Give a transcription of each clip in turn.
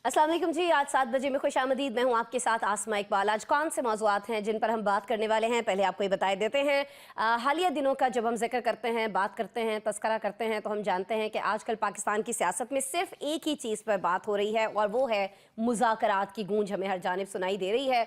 अस्सलाम वालेकुम जी। आज 7 बजे में खुशामदीद। मैं हूँ आपके साथ आसमा इकबाल। आज कौन से मौज़ूआत हैं जिन पर हम बात करने वाले हैं, पहले आपको ये बता देते हैं। हालिया दिनों का जब हम जिक्र करते हैं, बात करते हैं, तस्करा करते हैं, तो हम जानते हैं कि आजकल पाकिस्तान की सियासत में सिर्फ एक ही चीज़ पर बात हो रही है और वो है मुज़ाकरात की गूंज हमें हर जानिब सुनाई दे रही है।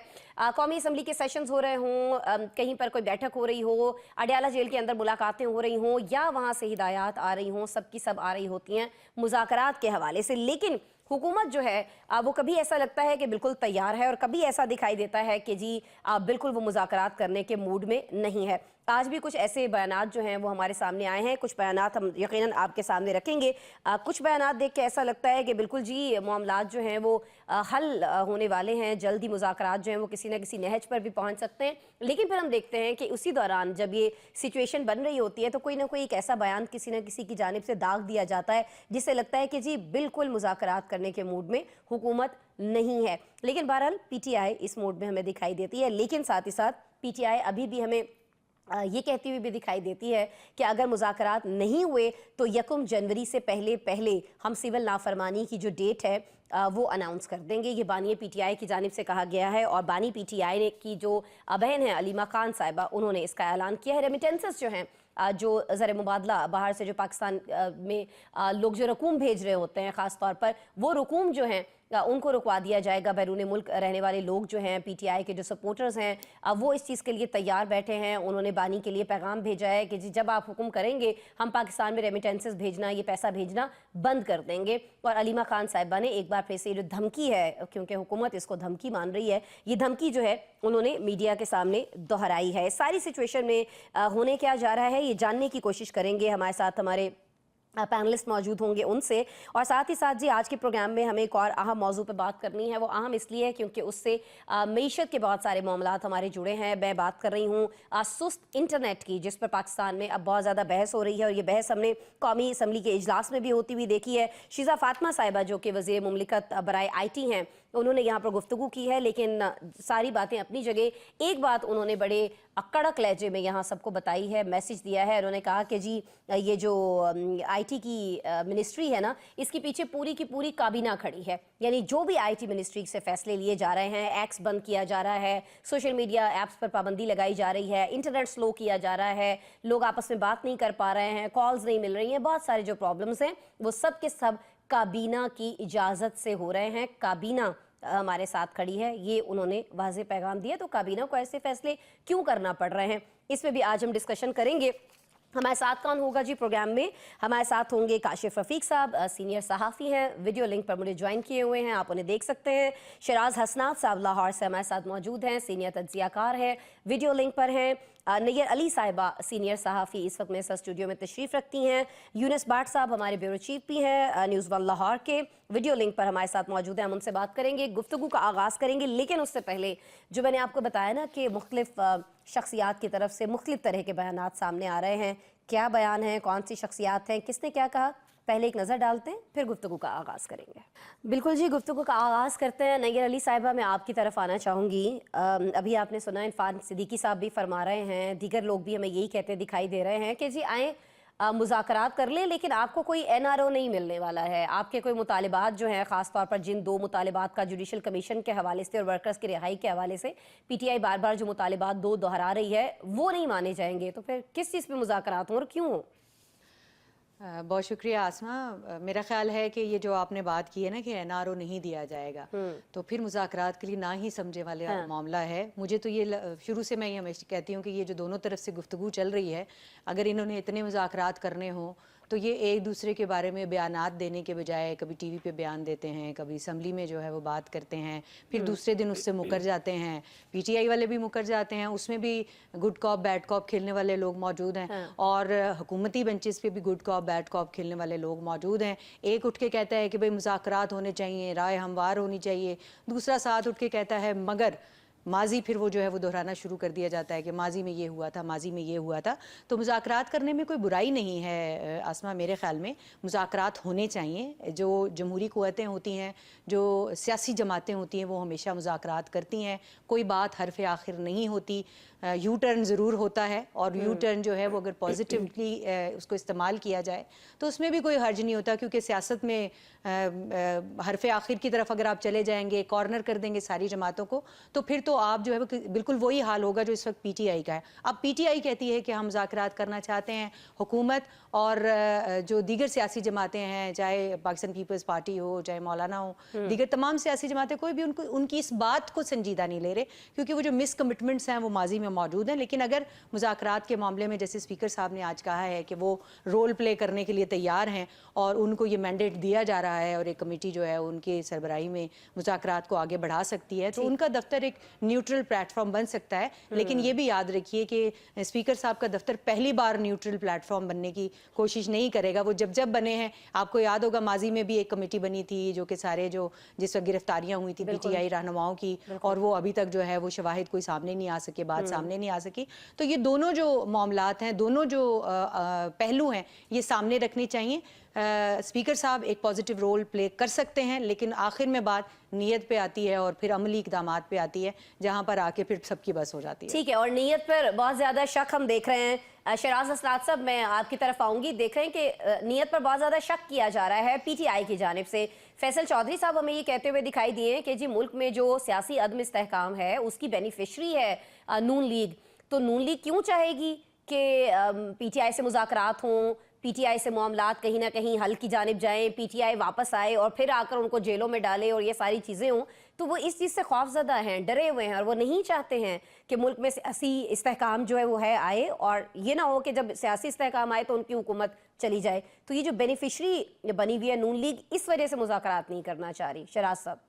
कौमी असम्बली के सेशंस हो रहे हों, कहीं पर कोई बैठक हो रही हो, अडयाला जेल के अंदर मुलाकातें हो रही हों या वहाँ से हिदायत आ रही हों, सब की सब आ रही होती हैं मुज़ाकरात के हवाले से। लेकिन हुकूमत जो है वो कभी ऐसा लगता है कि बिल्कुल तैयार है और कभी ऐसा दिखाई देता है कि जी बिल्कुल वो मुज़ाकरात करने के मूड में नहीं है। आज भी कुछ ऐसे बयानात जो हैं वो हमारे सामने आए हैं। कुछ बयानात हम यकीनन आपके सामने रखेंगे। कुछ बयानात देख के ऐसा लगता है कि बिल्कुल जी मामलात जो हैं वो हल होने वाले हैं। जल्द ही मुज़ाकरात जो हैं वो किसी न किसी नहज पर भी पहुँच सकते हैं। लेकिन फिर हम देखते हैं कि उसी दौरान जब ये सिचुएशन बन रही होती है तो कोई ना कोई एक ऐसा बयान किसी न किसी की जानिब से दाग दिया जाता है जिससे लगता है कि जी बिल्कुल मुज़ाकरात करने के मूड में हुकूमत नहीं है। लेकिन बहरहाल पीटीआई इस मूड में हमें दिखाई देती है। लेकिन साथ ही साथ पीटीआई अभी भी हमें ये कहती हुई भी दिखाई देती है कि अगर मुज़ाकरात नहीं हुए तो 1 जनवरी से पहले पहले हम सिविल नाफरमानी की जो डेट है वो अनाउंस कर देंगे। ये बानी पीटीआई की जानिब से कहा गया है और बानी पीटीआई ने की जो बहन है अलीमा खान साहिबा, उन्होंने इसका ऐलान किया है। रेमिटेंसेस जो हैं जो ज़र मुबादला बाहर से जो पाकिस्तान में लोग जो रकूम भेज रहे होते हैं ख़ास तौर पर, वो रकूम जो हैं उनको रुकवा दिया जाएगा। बैरून मुल्क रहने वाले लोग जो हैं, पीटीआई के जो सपोर्टर्स हैं, वो इस चीज़ के लिए तैयार बैठे हैं। उन्होंने बानी के लिए पैगाम भेजा है कि जी जब आप हुक्म करेंगे हम पाकिस्तान में रेमिटेंसेस भेजना, ये पैसा भेजना बंद कर देंगे। और अलीमा खान साहिबा ने एक बार फिर से जो धमकी है, क्योंकि हुकूमत इसको धमकी मान रही है, ये धमकी जो है उन्होंने मीडिया के सामने दोहराई है। सारी सिचुएशन में होने क्या जा रहा है ये जानने की कोशिश करेंगे। हमारे साथ हमारे पैनलिस्ट मौजूद होंगे उनसे, और साथ ही साथ जी आज के प्रोग्राम में हमें एक और अहम मौजू पर बात करनी है। वो अहम इसलिए है क्योंकि उससे मीशत के बहुत सारे मामलात हमारे जुड़े हैं। मैं बात कर रही हूँ सुस्त इंटरनेट की, जिस पर पाकिस्तान में अब बहुत ज़्यादा बहस हो रही है और ये बहस हमने कौमी असम्बली के इजलास में भी होती हुई देखी है। शीज़ा फातिमा साहिबा जो कि वज़ीर मुमलिकत बराए IT हैं, उन्होंने यहाँ पर गुफ्तगू की है। लेकिन सारी बातें अपनी जगह, एक बात उन्होंने बड़े कड़क लहजे में यहाँ सबको बताई है, मैसेज दिया है। उन्होंने कहा कि जी ये जो IT की मिनिस्ट्री है ना, इसके पीछे पूरी की पूरी काबीना खड़ी है। यानी जो भी IT मिनिस्ट्री से फैसले लिए जा रहे हैं, एक्स बंद किया जा रहा है, सोशल मीडिया ऐप्स पर पाबंदी लगाई जा रही है, इंटरनेट स्लो किया जा रहा है, लोग आपस में बात नहीं कर पा रहे हैं, कॉल्स नहीं मिल रही हैं, बहुत सारे जो प्रॉब्लम्स हैं वो सब के सब काबीना की इजाज़त से हो रहे हैं। काबीना हमारे साथ खड़ी है, ये उन्होंने वाज़ेह पैगाम दिया। तो काबीना को ऐसे फैसले क्यों करना पड़ रहे हैं, इस पर भी आज हम डिस्कशन करेंगे। हमारे साथ कौन होगा जी प्रोग्राम में? हमारे साथ होंगे काशिफ रफ़ीक साहब, सीनियर सहाफ़ी हैं, वीडियो लिंक पर मुझे ज्वाइन किए हुए हैं, आप उन्हें देख सकते हैं। शराज हसनात साहब लाहौर से हमारे साथ मौजूद हैं, सीनियर तज्ज़ियाकार हैं, वीडियो लिंक पर हैं। नैयर अली साहिबा सीनियर सहाफ़ी इस वक्त मेरे साथ स्टूडियो में तशरीफ़ रखती हैं। यूनुस बाट साहब हमारे ब्यूरो चीफ भी हैं, न्यूज़ वन लाहौर के, वीडियो लिंक पर हमारे साथ मौजूद हैं। हम उनसे बात करेंगे, गुफ्तगू का आगाज़ करेंगे। लेकिन उससे पहले जो मैंने आपको बताया ना कि मुख्तलिफ शख्सियात की तरफ से मुख्तलिफ तरह के बयानात सामने आ रहे हैं। क्या बयान है, कौन सी शख्सियात हैं, किसने क्या कहा, पहले एक नज़र डालते हैं, फिर गुफ्तगू का आगाज़ करेंगे। बिल्कुल जी, गुफ्तगू का आगाज़ करते हैं। नैयर अली साहिबा, मैं आपकी तरफ आना चाहूँगी। अभी आपने सुना इरफान सिद्दीकी साहब भी फरमा रहे हैं, दीगर लोग भी हमें यही कहते दिखाई दे रहे हैं कि जी आएँ मुज़ाकरात कर लें, लेकिन आपको कोई NRO नहीं मिलने वाला है। आपके कोई मुतालिबात जो हैं, ख़ास तौर पर जिन 2 मुतालिबात का जुडिशल कमीशन के हवाले से और वर्कर्स की रिहाई के हवाले से पीटीआई बार बार जो मुतालिबात 2 दोहरा रही है, वो नहीं माने जाएंगे। तो फिर किस चीज़ पर मुज़ाकरात हों और क्यों हों? बहुत शुक्रिया आसमा। मेरा ख्याल है कि ये जो आपने बात की है ना कि NRO नहीं दिया जाएगा, तो फिर मुज़ाकरात के लिए ना ही समझे वाले मामला है। मुझे तो ये शुरू से मैं ये हमेशा कहती हूँ कि ये जो दोनों तरफ से गुफ्तगू चल रही है, अगर इन्होंने इतने मुज़ाकरात करने हों तो ये एक दूसरे के बारे में बयानात देने के बजाय कभी टीवी पे बयान देते हैं, कभी असम्बली में जो है वो बात करते हैं, फिर दूसरे दिन उससे मुकर जाते हैं। पीटीआई वाले भी मुकर जाते हैं, उसमें भी गुड कॉप बैड कॉप खेलने वाले लोग मौजूद हैं, और हुकूमती बेंचेस पे भी गुड कॉप बैड कॉप खेलने वाले लोग मौजूद हैं। एक उठ के कहता है कि भाई मुज़ाकरात होने चाहिए, राय हमवार होनी चाहिए, दूसरा साथ उठ के कहता है मगर माजी, फिर वो जो है वो दोहराना शुरू कर दिया जाता है कि माजी में ये हुआ था, माजी में ये हुआ था। तो मुज़ाकरात करने में कोई बुराई नहीं है आसमा, मेरे ख्याल में मुज़ाकरात होने चाहिए। जो जमहूरी क़ुव्वतें होती हैं, जो सियासी जमातें होती हैं, वो हमेशा मुज़ाकरात करती हैं। कोई बात हरफ़ आखिर नहीं होती। यू टर्न ज़रूर होता है, और यू टर्न जो है वो अगर पॉजिटिवली उसको इस्तेमाल किया जाए तो उसमें भी कोई हर्ज नहीं होता, क्योंकि सियासत में हरफ आखिर की तरफ अगर आप चले जाएंगे, कॉर्नर कर देंगे सारी जमातों को, तो फिर तो आप जो है वो बिल्कुल वही हाल होगा जो इस वक्त पीटीआई का है। अब पीटीआई कहती है कि हम मुज़ाकरात करना चाहते हैं, हुकूमत और जो दीगर सियासी जमातें हैं, चाहे पाकिस्तान पीपल्स पार्टी हो, चाहे मौलाना हो, दीगर तमाम सियासी जमातें, कोई भी उनकी इस बात को संजीदा नहीं ले रहे, क्योंकि वो जो मिस कमिटमेंट्स हैं वो माजी में मौजूद हैं। लेकिन अगर मुज़ाकरात के मामले में जैसे स्पीकर साहब ने आज कहा है कि वो रोल प्ले करने के लिए तैयार हैं और उनको ये मैंडेट दिया जा रहा है और एक कमेटी जो है उनके सरबराही में मुज़ाकरात को आगे बढ़ा सकती है, तो उनका दफ्तर एक न्यूट्रल प्लेटफॉर्म बन सकता है। लेकिन ये भी याद रखिए कि स्पीकर साहब का दफ्तर पहली बार न्यूट्रल प्लेटफॉर्म बनने की कोशिश नहीं करेगा। वो जब जब बने हैं, आपको याद होगा माजी में भी एक कमेटी बनी थी जो कि सारे जो जिस वक्त गिरफ्तारियां हुई थी पीटीआई रहनुमाओं की, और वो अभी तक जो है वो शवाहिद कोई सामने नहीं आ सके, बात सामने नहीं आ सकी। तो ये दोनों जो मामलात हैं, दोनों जो पहलू हैं, ये सामने रखनी चाहिए। स्पीकर साहब एक पॉजिटिव रोल प्ले कर सकते हैं, लेकिन आखिर में बात नीयत पे आती है और फिर अमली इक़दामात पे आती है, जहां पर आके फिर सबकी बस हो जाती है। ठीक है, और नीयत पर बहुत ज़्यादा शक हम देख रहे हैं। शराज असलात साहब, मैं आपकी तरफ आऊंगी। देख रहे हैं कि नीयत पर बहुत ज़्यादा शक किया जा रहा है पीटीआई की जानिब से। फैसल चौधरी साहब हमें ये कहते हुए दिखाई दिए कि जी मुल्क में जो सियासी अदम इस्तेहकाम है उसकी बेनिफिशरी है नून लीग, तो नून लीग क्यों चाहेगी कि पीटीआई से मुज़ाकरात हों, पीटीआई से मामलात कहीं ना कहीं हल की जानिब जाएं, पीटीआई वापस आए और फिर आकर उनको जेलों में डाले और ये सारी चीज़ें हों। तो वो इस चीज़ से खौफजदा हैं, डरे हुए हैं, और वो नहीं चाहते हैं कि मुल्क में सियासी इस्तेहकाम जो है वो है आए, और ये ना हो कि जब सियासी इस्तेहकाम आए तो उनकी हुकूमत चली जाए। तो ये जो बेनिफिशरी बनी हुई है नून लीग, इस वजह से मुज़ाकरात नहीं करना चाह रही। शराज साहब।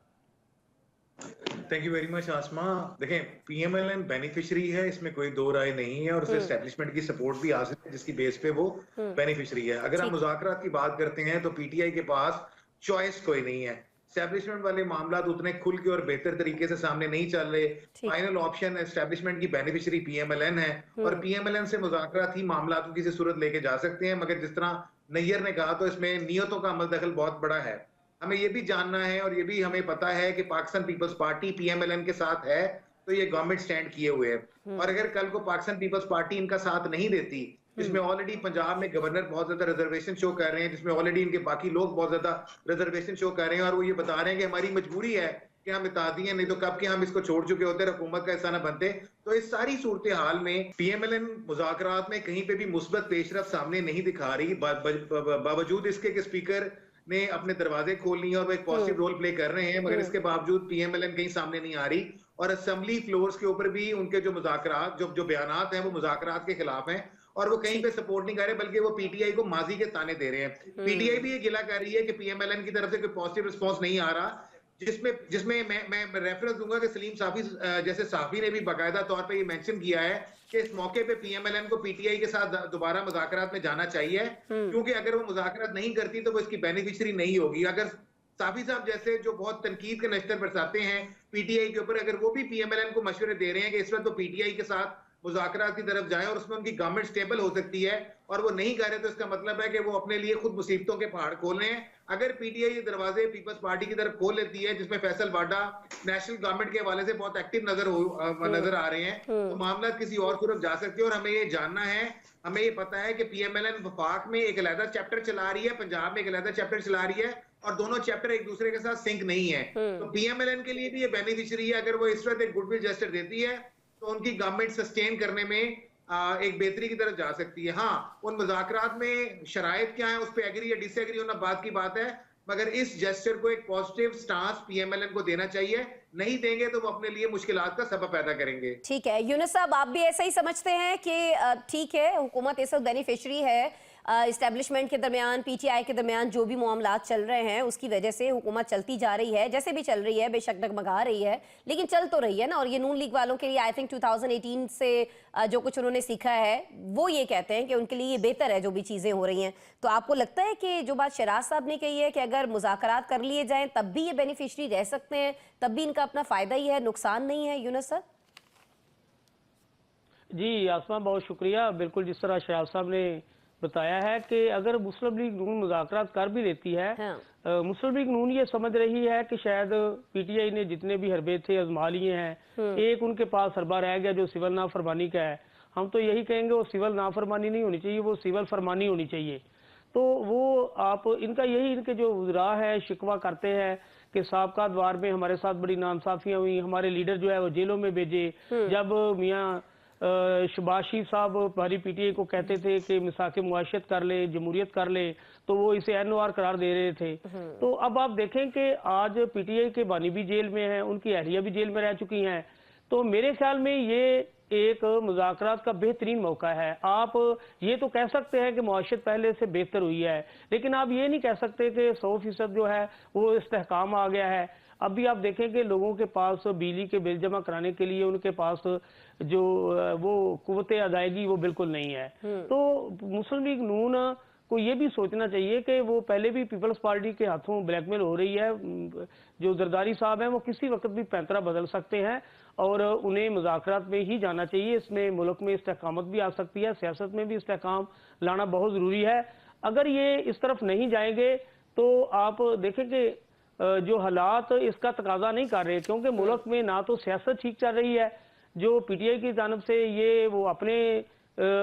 थैंक यू वेरी मच आसमा। देखें, पीएमएलएन बेनिफिशियरी है, इसमें कोई दो राय नहीं है, और उसे एस्टेब्लिशमेंट की सपोर्ट भी हासिल है जिसकी बेस पे वो बेनिफिशियरी है। अगर हम मुज़ाकरात की बात करते हैं तो पीटीआई के पास चॉइस कोई नहीं है। एस्टेब्लिशमेंट वाले मामला उतने खुल के और बेहतर तरीके से सामने नहीं चल रहे। फाइनल ऑप्शन एस्टेब्लिशमेंट की बेनिफिशियरी पीएमएलएन है, और पीएमएलएन से मुज़ाकरात ही मामला को किसी सूरत लेके जा सकते हैं। मगर जिस तरह नैयर ने कहा, तो इसमें नियतों का अमल दखल बहुत बड़ा है। हमें ये भी जानना है और ये भी हमें पता है कि पाकिस्तान पीपल्स पार्टी पीएमएलएन के साथ है, तो ये गवर्नमेंट स्टैंड किए हुए है। और अगर कल को पाकिस्तान पीपल्स पार्टी इनका साथ नहीं देती, जिसमें ऑलरेडी पंजाब में गवर्नर बहुत ज्यादा रिजर्वेशन शो कर रहे हैं, जिसमें ऑलरेडी इनके बाकी लोग बहुत ज्यादा रिजर्वेशन शो कर रहे हैं, और वो ये बता रहे हैं कि हमारी मजबूरी है कि हम इत्तेहादी हैं, नहीं तो कब के हम इसको छोड़ चुके होते, हुकूमत का हिस्सा न बनते। तो इस सारी सूरत हाल में पीएमएलएन मुज़ाकरात में कहीं पे भी मुस्बत पेशरफ सामने नहीं दिखा रही, बावजूद इसके कि स्पीकर ने अपने दरवाजे खोल लिए और वो एक पॉजिटिव रोल प्ले कर रहे हैं, मगर इसके बावजूद पीएमएलएन कहीं सामने नहीं आ रही। और असेंबली फ्लोर्स के ऊपर भी उनके जो मुज़ाकरात जो बयानात हैं वो मुज़ाकरात के खिलाफ हैं, और वो कहीं पे सपोर्ट नहीं कर रहे, बल्कि वो पीटीआई को माजी के ताने दे रहे हैं। पीटीआई भी ये गिला कर रही है कि पीएमएलएन की तरफ से कोई पॉजिटिव रिस्पॉन्स नहीं आ रहा, जिसमें मैं रेफरेंस दूंगा कि सलीम साफी जैसे साफी ने भी बाकायदा तौर पे ये मेंशन किया है कि इस मौके पे पीएमएलएन को पीटीआई के साथ दोबारा मुज़ाकरात में जाना चाहिए, क्योंकि अगर वो मुज़ाकरात नहीं करती तो वो इसकी बेनिफिशियरी नहीं होगी। अगर साफी साहब जैसे जो बहुत तनकीद के नश्तर बरसाते हैं पीटीआई के ऊपर, अगर वो भी पीएमएलएन को मशवरे दे रहे हैं कि इस वक्त तो पीटीआई के साथ मुज़ाकरात की तरफ जाएं और उसमें उनकी गवर्नमेंट स्टेबल हो सकती है, और वो नहीं कर रहे, तो इसका मतलब है कि वो अपने लिए खुद मुसीबतों के पहाड़ खोल रहे हैं। अगर पीटीआई दरवाजे पीपल्स पार्टी की तरफ खोल लेती है, जिसमें फैसल वाडा नेशनल गवर्नमेंट के हवाले से बहुत एक्टिव नजर आ रहे हैं, तो मामला किसी और तरफ जा सकते हैं। और हमें ये जानना है, हमें ये पता है कि पीएमएलएन वफाक में एक अलहदा चैप्टर चला रही है, पंजाब में एक अलहदा चैप्टर चला रही है, और दोनों चैप्टर एक दूसरे के साथ सिंक नहीं है। तो पीएमएलएन के लिए भी ये बेनिफिशियरी है। अगर वो इस वक्त एक गुडविल जेस्चर देती है तो उनकी गवर्नमेंट सस्टेन करने में एक बेहतरी की तरफ जा सकती है। हाँ, उन मुज़ाकरात में शराइत क्या है उस पर एग्री या डिसएग्री होना बात की बात है, मगर इस जेस्चर को एक पॉजिटिव स्टांस पीएमएलएन को देना चाहिए। नहीं देंगे तो वो अपने लिए मुश्किलात का सबब पैदा करेंगे। ठीक है, यूनुस साहब, आप भी ऐसा ही समझते हैं कि ठीक है, हुकूमत इस वक्त बेनिफिशरी है, इस्टेब्लिशमेंट के दरमियान, पीटीआई के दरमियान जो भी मामलात चल रहे हैं उसकी वजह से हुकूमत चलती जा रही है, जैसे भी चल रही है, बेशक डगमगा रही है, लेकिन चल तो रही है ना। और ये नून लीग वालों के लिए आई थिंक 2018 से जो कुछ उन्होंने सीखा है वो ये कहते हैं कि उनके लिए ये बेहतर है जो भी चीज़ें हो रही हैं। तो आपको लगता है कि जो बात शराज साहब ने कही है कि अगर मुज़ाकरात कर लिए जाएँ तब भी ये बेनिफिशरी रह सकते हैं, तब भी इनका अपना फ़ायदा ही है, नुकसान नहीं है? यूनुस सर। जी आसमा, बहुत शुक्रिया। बिल्कुल जिस तरह शराज साहब ने बताया है कि अगर मुस्लिम लीग नून मुज़ाकरात कर भी देती है, मुस्लिम लीग नून ये समझ रही है कि शायद पीटीआई ने जितने भी हरबे थे आजमा लिए हैं, एक उनके पास हरबा रह गया जो सिविल नाफरमानी का है। हम तो यही कहेंगे वो सिविल नाफरमानी नहीं होनी चाहिए, वो सिविल फरमानी होनी चाहिए। तो वो आप इनका यही, इनके जो वज़रा है शिकवा करते हैं कि साबका द्वार में हमारे साथ बड़ी नाइंसाफियां हुई, हमारे लीडर जो है वो जेलों में भेजे। जब मियाँ शबाशी साहब हमारी पीटीआई को कहते थे कि मिसाके मुआशरत कर ले, जमहूरियत कर ले, तो वो इसे एनओआर करार दे रहे थे। तो अब आप देखें कि आज पीटीआई के बानी भी जेल में हैं, उनकी अहलिया भी जेल में रह चुकी हैं। तो मेरे ख्याल में ये एक मुज़ाकरात का बेहतरीन मौका है। आप ये तो कह सकते हैं कि मुआशरत पहले से बेहतर हुई है, लेकिन आप ये नहीं कह सकते कि 100% जो है वो इस्तेहकाम आ गया है। अभी आप देखें कि लोगों के पास बिजली के बिल जमा कराने के लिए उनके पास जो वो कुव्वते अदायगी वो बिल्कुल नहीं है। तो मुस्लिम लीग नून को ये भी सोचना चाहिए कि वो पहले भी पीपल्स पार्टी के हाथों ब्लैकमेल हो रही है। जो जरदारी साहब हैं वो किसी वक्त भी पैंतरा बदल सकते हैं और उन्हें मुज़ाकरात में ही जाना चाहिए। इसमें मुल्क में इस्तेहकामत भी आ सकती है, सियासत में भी इस्तेहकाम लाना बहुत ज़रूरी है। अगर ये इस तरफ नहीं जाएंगे तो आप देखें कि जो हालात इसका तकाजा नहीं कर रहे, क्योंकि मुल्क में ना तो सियासत ठीक चल रही है। जो पीटीआई की जानब से ये वो अपने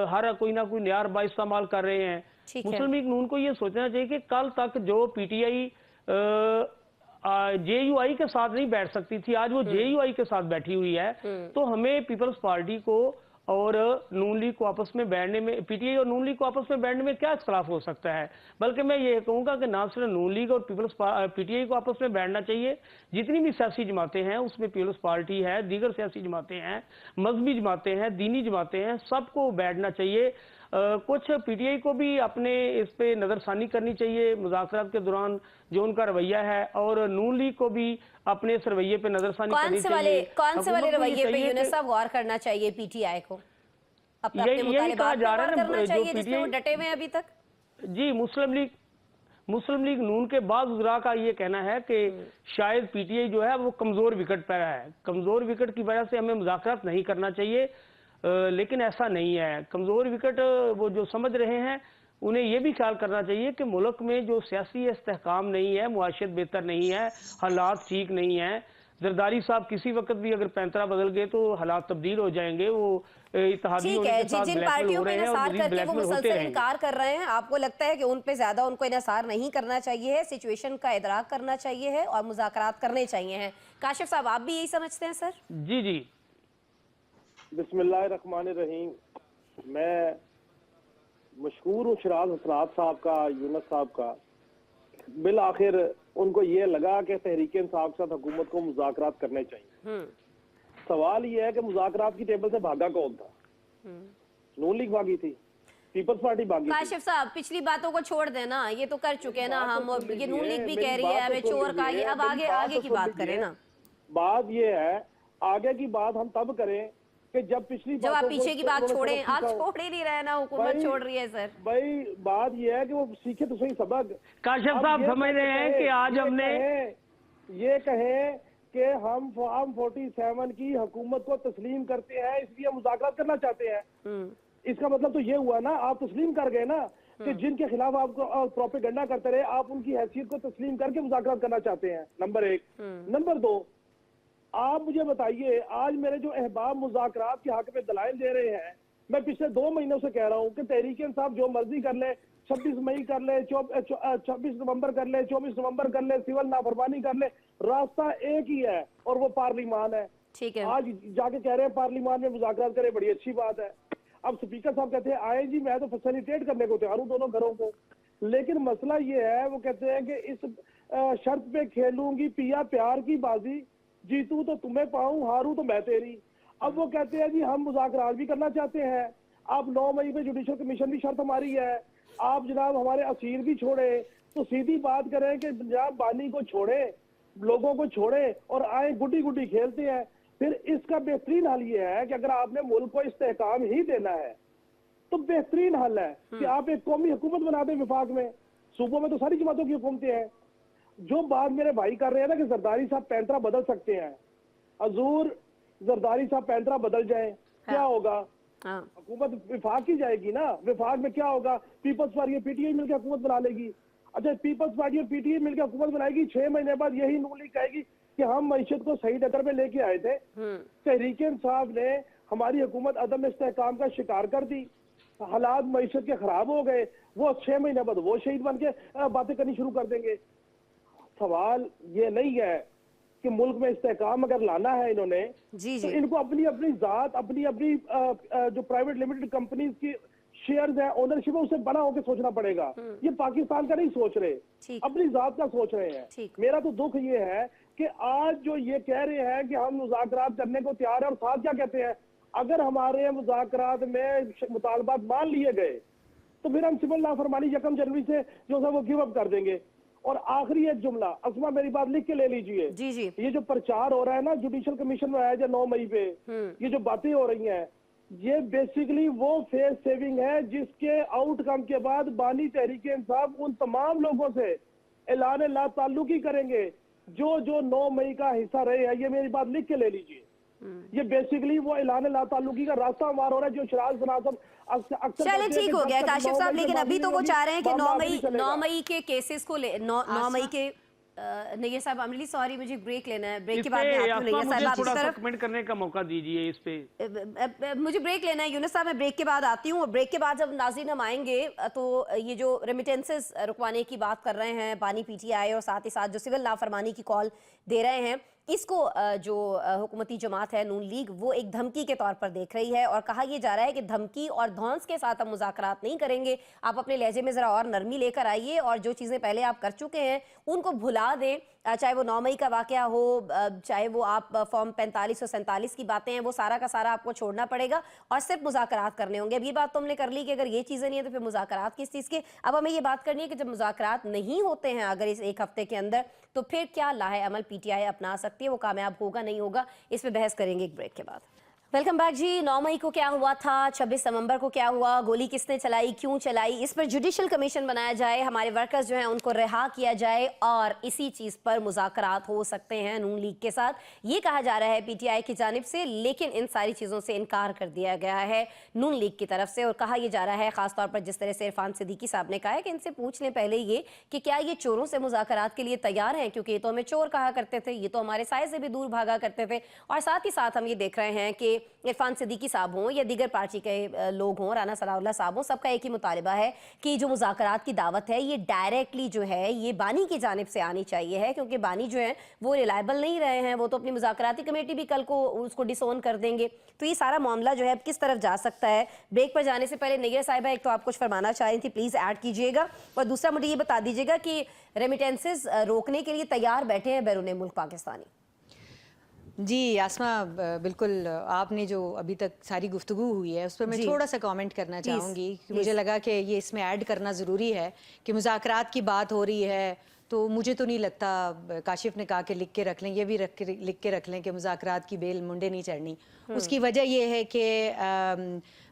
हर कोई ना कोई नया रबा इस्तेमाल कर रहे हैं। मुस्लिम लीग नून को ये सोचना चाहिए कि कल तक जो पीटीआई जेयूआई के साथ नहीं बैठ सकती थी, आज वो जेयूआई के साथ बैठी हुई है। तो हमें पीपल्स पार्टी को और नून लीग को आपस में बैठने में, पीटीआई और नून लीग को आपस में बैठने में क्या इख्तलाफ हो सकता है? बल्कि मैं ये कहूंगा कि ना सिर्फ नून लीग और पीटीआई को आपस में बैठना चाहिए, जितनी भी सियासी जमातें हैं उसमें पीपल्स पार्टी है, दीगर सियासी जमातें हैं, मजहबी जमातें हैं, दीनी जमातें हैं, सबको बैठना चाहिए। कुछ पीटीआई को भी अपने इस पे नजरसानी करनी चाहिए मुज़ाकरात के दौरान जो उनका रवैया है, और नून लीग को भी अपने इस रवैये पे नजरसानी करनी चाहिए। कौन से वाले रवैये पे यूनुस साहब गौर करना चाहिए पीटीआई को? अपने मुतालिबात पे गौर करना चाहिए जिसमें वो डटे हुए हैं अभी तक। जी, मुस्लिम लीग नून के बाद वज़रा का ये कहना है कि शायद पीटीआई जो है वो कमजोर विकेट पर है, कमजोर विकेट की वजह से हमें मुज़ाकरात नहीं करना चाहिए। लेकिन ऐसा नहीं है। कमजोर विकेट वो जो समझ रहे हैं उन्हें ये भी ख्याल करना चाहिए कि मुल्क में जो सियासी इस्तेहकाम नहीं है, मुआशरत बेहतर नहीं है, हालात ठीक नहीं है। जरदारी साहब किसी वक्त भी अगर पैंतरा बदल गए तो हालात तब्दील हो जाएंगे। वो इत्तेहादी होने के साथ जिन पार्टियों पे इन्हिसार करके वो मुसलसल इनकार कर रहे हैं, आपको लगता है कि उन पे ज्यादा उनको इन्हिसार नहीं करना चाहिए है, सिचुएशन का इदराक करना चाहिए है और मुज़ाकरात करने चाहिए हैं? काशिफ साहब, आप भी यही समझते हैं सर? जी जी, बिस्मिल्लाहिर्रहमानिर्रहीम। मैं मशहूर हूँ शराज हसनात साहब का, यूनुस साहब का। बिल आखिर उनको ये लगा कि तहरीक इंसाफ के साथ हुकूमत को मुज़ाकरात करने चाहिए। सवाल ये है कि मुज़ाकरात की टेबल से भागा कौन था? नून लीग भागी थी, पीपल्स पार्टी भागी। काशिफ साहब, पिछली बातों को छोड़ देना, ये तो कर चुके हैं ना हम, और ये नून लीग भी कह रही है हमें चोर कहा। ये अब आगे की बात करें ना। बात ये है, आगे की बात हम तब करें कि जब पिछली जब आप पीछे की बात छोड़ें, आप छोड़ ही नहीं रहे ना, हुकूमत छोड़ रही है सर। भाई बात ये है कि वो सीखे तो सही सबक। काशिफ साहब समझ रहे हैं कि आज हमने ये कहें कि हम फॉर्म 47 की हुकूमत को तस्लीम करते हैं इसलिए मुज़ाकरात करना चाहते हैं। इसका मतलब तो ये हुआ ना, आप तस्लीम कर गए ना कि जिनके खिलाफ आपको प्रोपेगेंडा करते रहे, आप उनकी हैसियत को तस्लीम करके मुज़ाकरात करना चाहते हैं। नंबर एक। नंबर दो, आप मुझे बताइए, आज मेरे जो अहबाब मुज़ाकरात के हक में दलाइल दे रहे हैं, मैं पिछले 2 महीनों से कह रहा हूँ कि तहरीक इंसाफ जो मर्जी कर ले, 26 मई कर ले, 26 नवंबर कर ले, 24 नवंबर कर ले, सिविल नाफरमानी कर ले, रास्ता एक ही है और वो पार्लिमान है। ठीक है, आज जाके कह रहे हैं पार्लिमान में मुज़ाकरात करें, बड़ी अच्छी बात है। अब स्पीकर साहब कहते हैं आए जी, मैं तो फैसिलिटेट करने को तैयार हूँ दोनों घरों को, लेकिन मसला ये है, वो कहते हैं कि इस शर्त पे खेलूंगी पिया प्यार की बाजी, जीतू तो तुम्हें पाऊं, हारू तो मैं तेरी। अब वो कहते हैं जी हम मुज़ाकरात भी करना चाहते हैं, आप 9 मई पे जुडिशल कमीशन की शर्त हमारी है, आप जनाब हमारे असीर भी छोड़े। तो सीधी बात करें कि पंजाब बानी को छोड़े, लोगों को छोड़े और आए गुड्डी गुड्डी खेलते हैं। फिर इसका बेहतरीन हल ये है कि अगर आपने मुल्क को इस्तेहकाम ही देना है तो बेहतरीन हल है कि आप एक कौमी हुकूमत बना दें। विफाक में, सूबों में तो सारी जमातों की हुकूमतें हैं। जो बात मेरे भाई कर रहे हैं ना कि जरदारी साहब पैंतरा बदल सकते हैं, हजूर जरदारी साहब पैंतरा बदल जाए, क्या होगा? हुकूमत विफाक की जाएगी ना। विफाक में क्या होगा? पीपल्स पार्टी पीटीआई मिलकर हुकूमत बना लेगी। अच्छा, पीपल्स पार्टी और पीटीआई मिलकर हुकूमत बनाएगी, 6 महीने बाद यही नून लीग कहेगी कि हम मईशत को सही डगर पे लेके आए थे। तहरीक इंसाफ ने हमारी हुकूमत अदम इस्तेहकाम का शिकार कर दी, हालात मईशत के खराब हो गए, वो 6 महीने बाद वो शहीद बन के बातें करनी शुरू कर देंगे। सवाल ये नहीं है कि मुल्क में इस्तेहकाम अगर लाना है इन्होंने, जी तो जी इनको अपनी अपनी जात, अपनी अपनी जो प्राइवेट लिमिटेड कंपनीज की शेयर्स है, ओनरशिप है, उसे बना होकर सोचना पड़ेगा। ये पाकिस्तान का नहीं सोच रहे, ठीक। अपनी जात का सोच रहे हैं। ठीक। मेरा तो दुख ये है कि आज जो ये कह रहे हैं कि हम मुज़ाकरात करने को तैयार है, और साथ क्या कहते हैं, अगर हमारे मुज़ाकरात में मुतालबात मान लिए गए तो फिर हम सिविल नाफरमानी 1 जनवरी से जो है वो गिव अप कर देंगे। और आखिरी एक जुमला, असमा मेरी बात लिख के ले लीजिए। जी जी ये जो प्रचार हो रहा है ना जुडिशल कमीशन में आया जो 9 मई पे, ये जो बातें हो रही हैं, ये बेसिकली वो फेस सेविंग है जिसके आउटकम के बाद बानी तहरीक इंसाफ उन तमाम लोगों से ऐलान ला ताल्लुकी करेंगे जो 9 मई का हिस्सा रहे हैं। ये मेरी बात लिख के ले लीजिए। ये बेसिकली वो ऐलान ला ताल्लुकी का रास्ता हमार हो रहा है जो शराज तनासब अक्सर चलिए, कहते हैं ठीक कि हो जब गया तक काशिफ 9 साहब, मई लेकिन से अभी तो वो मामला चाह रहे हैं कि मामला 9 आगे मई नहीं चलेगा। 9 मई के केसेस को 9 मई के नैयर साहब, आई एम रियली सॉरी, मुझे ब्रेक लेना है, ब्रेक इस के बाद पे मैं आती हूँ आसमा नैयर मुझे साहब थोड़ा आपकी सा तरफ। कमेंट करने का मौका दीजिए इस पे। मुझे ब्रेक लेना है यूनुस साहब, मैं ब्रेक के बाद आती हूँ। और ब्रेक के बाद जब नाज़रीन हम आएंगे तो ये जो रेमिटेंसेस रुकवाने की बात कर रहे हैं बानी पीटीआई, और साथ ही साथ जो सिविल नाफरमानी की कॉल दे रहे हैं, इसको जो हुकूमती जमात है नून लीग वो एक धमकी के तौर पर देख रही है। और कहा यह जा रहा है कि धमकी और धौंस के साथ हम मुज़ाकरात नहीं करेंगे, आप अपने लहजे में ज़रा और नरमी लेकर आइए, और जो चीज़ें पहले आप कर चुके हैं उनको भुला दें। चाहे वो 9 मई का वाक़या हो, चाहे वो आप फॉर्म 45 और 47 की बातें हैं, वो सारा का सारा आपको छोड़ना पड़ेगा और सिर्फ मुज़ाकरात करने होंगे। अब ये बात तो हमने कर ली कि अगर ये चीज़ें नहीं है तो फिर मुज़ाकरात किस चीज़ के। अब हमें ये बात करनी है कि जब मुज़ाकरात नहीं होते हैं अगर इस एक हफ्ते के अंदर, तो फिर क्या लाहे अमल पीटीआई अपना सकती है, वो कामयाब होगा नहीं होगा, इस पर बहस करेंगे एक ब्रेक के बाद। वेलकम बैक जी। 9 मई को क्या हुआ था, 26 नवंबर को क्या हुआ, गोली किसने चलाई, क्यों चलाई, इस पर जुडिशल कमीशन बनाया जाए, हमारे वर्कर्स जो हैं उनको रिहा किया जाए, और इसी चीज़ पर मुज़ाकरात हो सकते हैं नून लीग के साथ, ये कहा जा रहा है पीटीआई की जानिब से। लेकिन इन सारी चीज़ों से इनकार कर दिया गया है नून लीग की तरफ से, और कहा यह जा रहा है ख़ासतौर पर जिस तरह से इरफान सिद्दीकी साहब ने कहा है कि इनसे पूछ लें पहले ये कि क्या ये चोरों से मुज़ाकरात के लिए तैयार हैं, क्योंकि ये तो हमें चोर कहा करते थे, ये तो हमारे साए से भी दूर भागा करते थे। और साथ ही साथ हम ये देख रहे हैं कि इरफान सिद्दीकी साहब हों या दीगर पार्टी के लोग हों, राना सलाउल्लाह साहब हों, सबका एक ही मुतालिबा है कि जो मुज़ाकरात की दावत है ये डायरेक्टली जो है ये बानी की जानिब से आनी चाहिए है, क्योंकि बानी जो है वो रिलायबल नहीं रहे हैं, वो तो अपनी मुज़ाकराती कमेटी भी कल को उसको डिसोन कर देंगे। तो ये सारा मामला जो है अब किस तरफ जा सकता है। ब्रेक पर जाने से पहले नैयर साहिबा, एक तो आप कुछ फरमाना चाह रही थी, प्लीज़ ऐड कीजिएगा, और दूसरा मुझे ये बता दीजिएगा कि रेमिटेंसेस रोकने के लिए तैयार बैठे हैं बैरून मुल्क पाकिस्तानी। जी आसमा, बिल्कुल आपने जो अभी तक सारी गुफ्तगू हुई है उस पर मैं थोड़ा सा कमेंट करना चाहूँगी कि मुझे लगा कि ये इसमें ऐड करना ज़रूरी है कि मुज़ाकरात की बात हो रही है, तो मुझे तो नहीं लगता, काशिफ ने कहा कि लिख के रख लें, ये भी लिख के रख लें कि मुज़ाकरात की बेल मुंडे नहीं चढ़नी। उसकी वजह ये है कि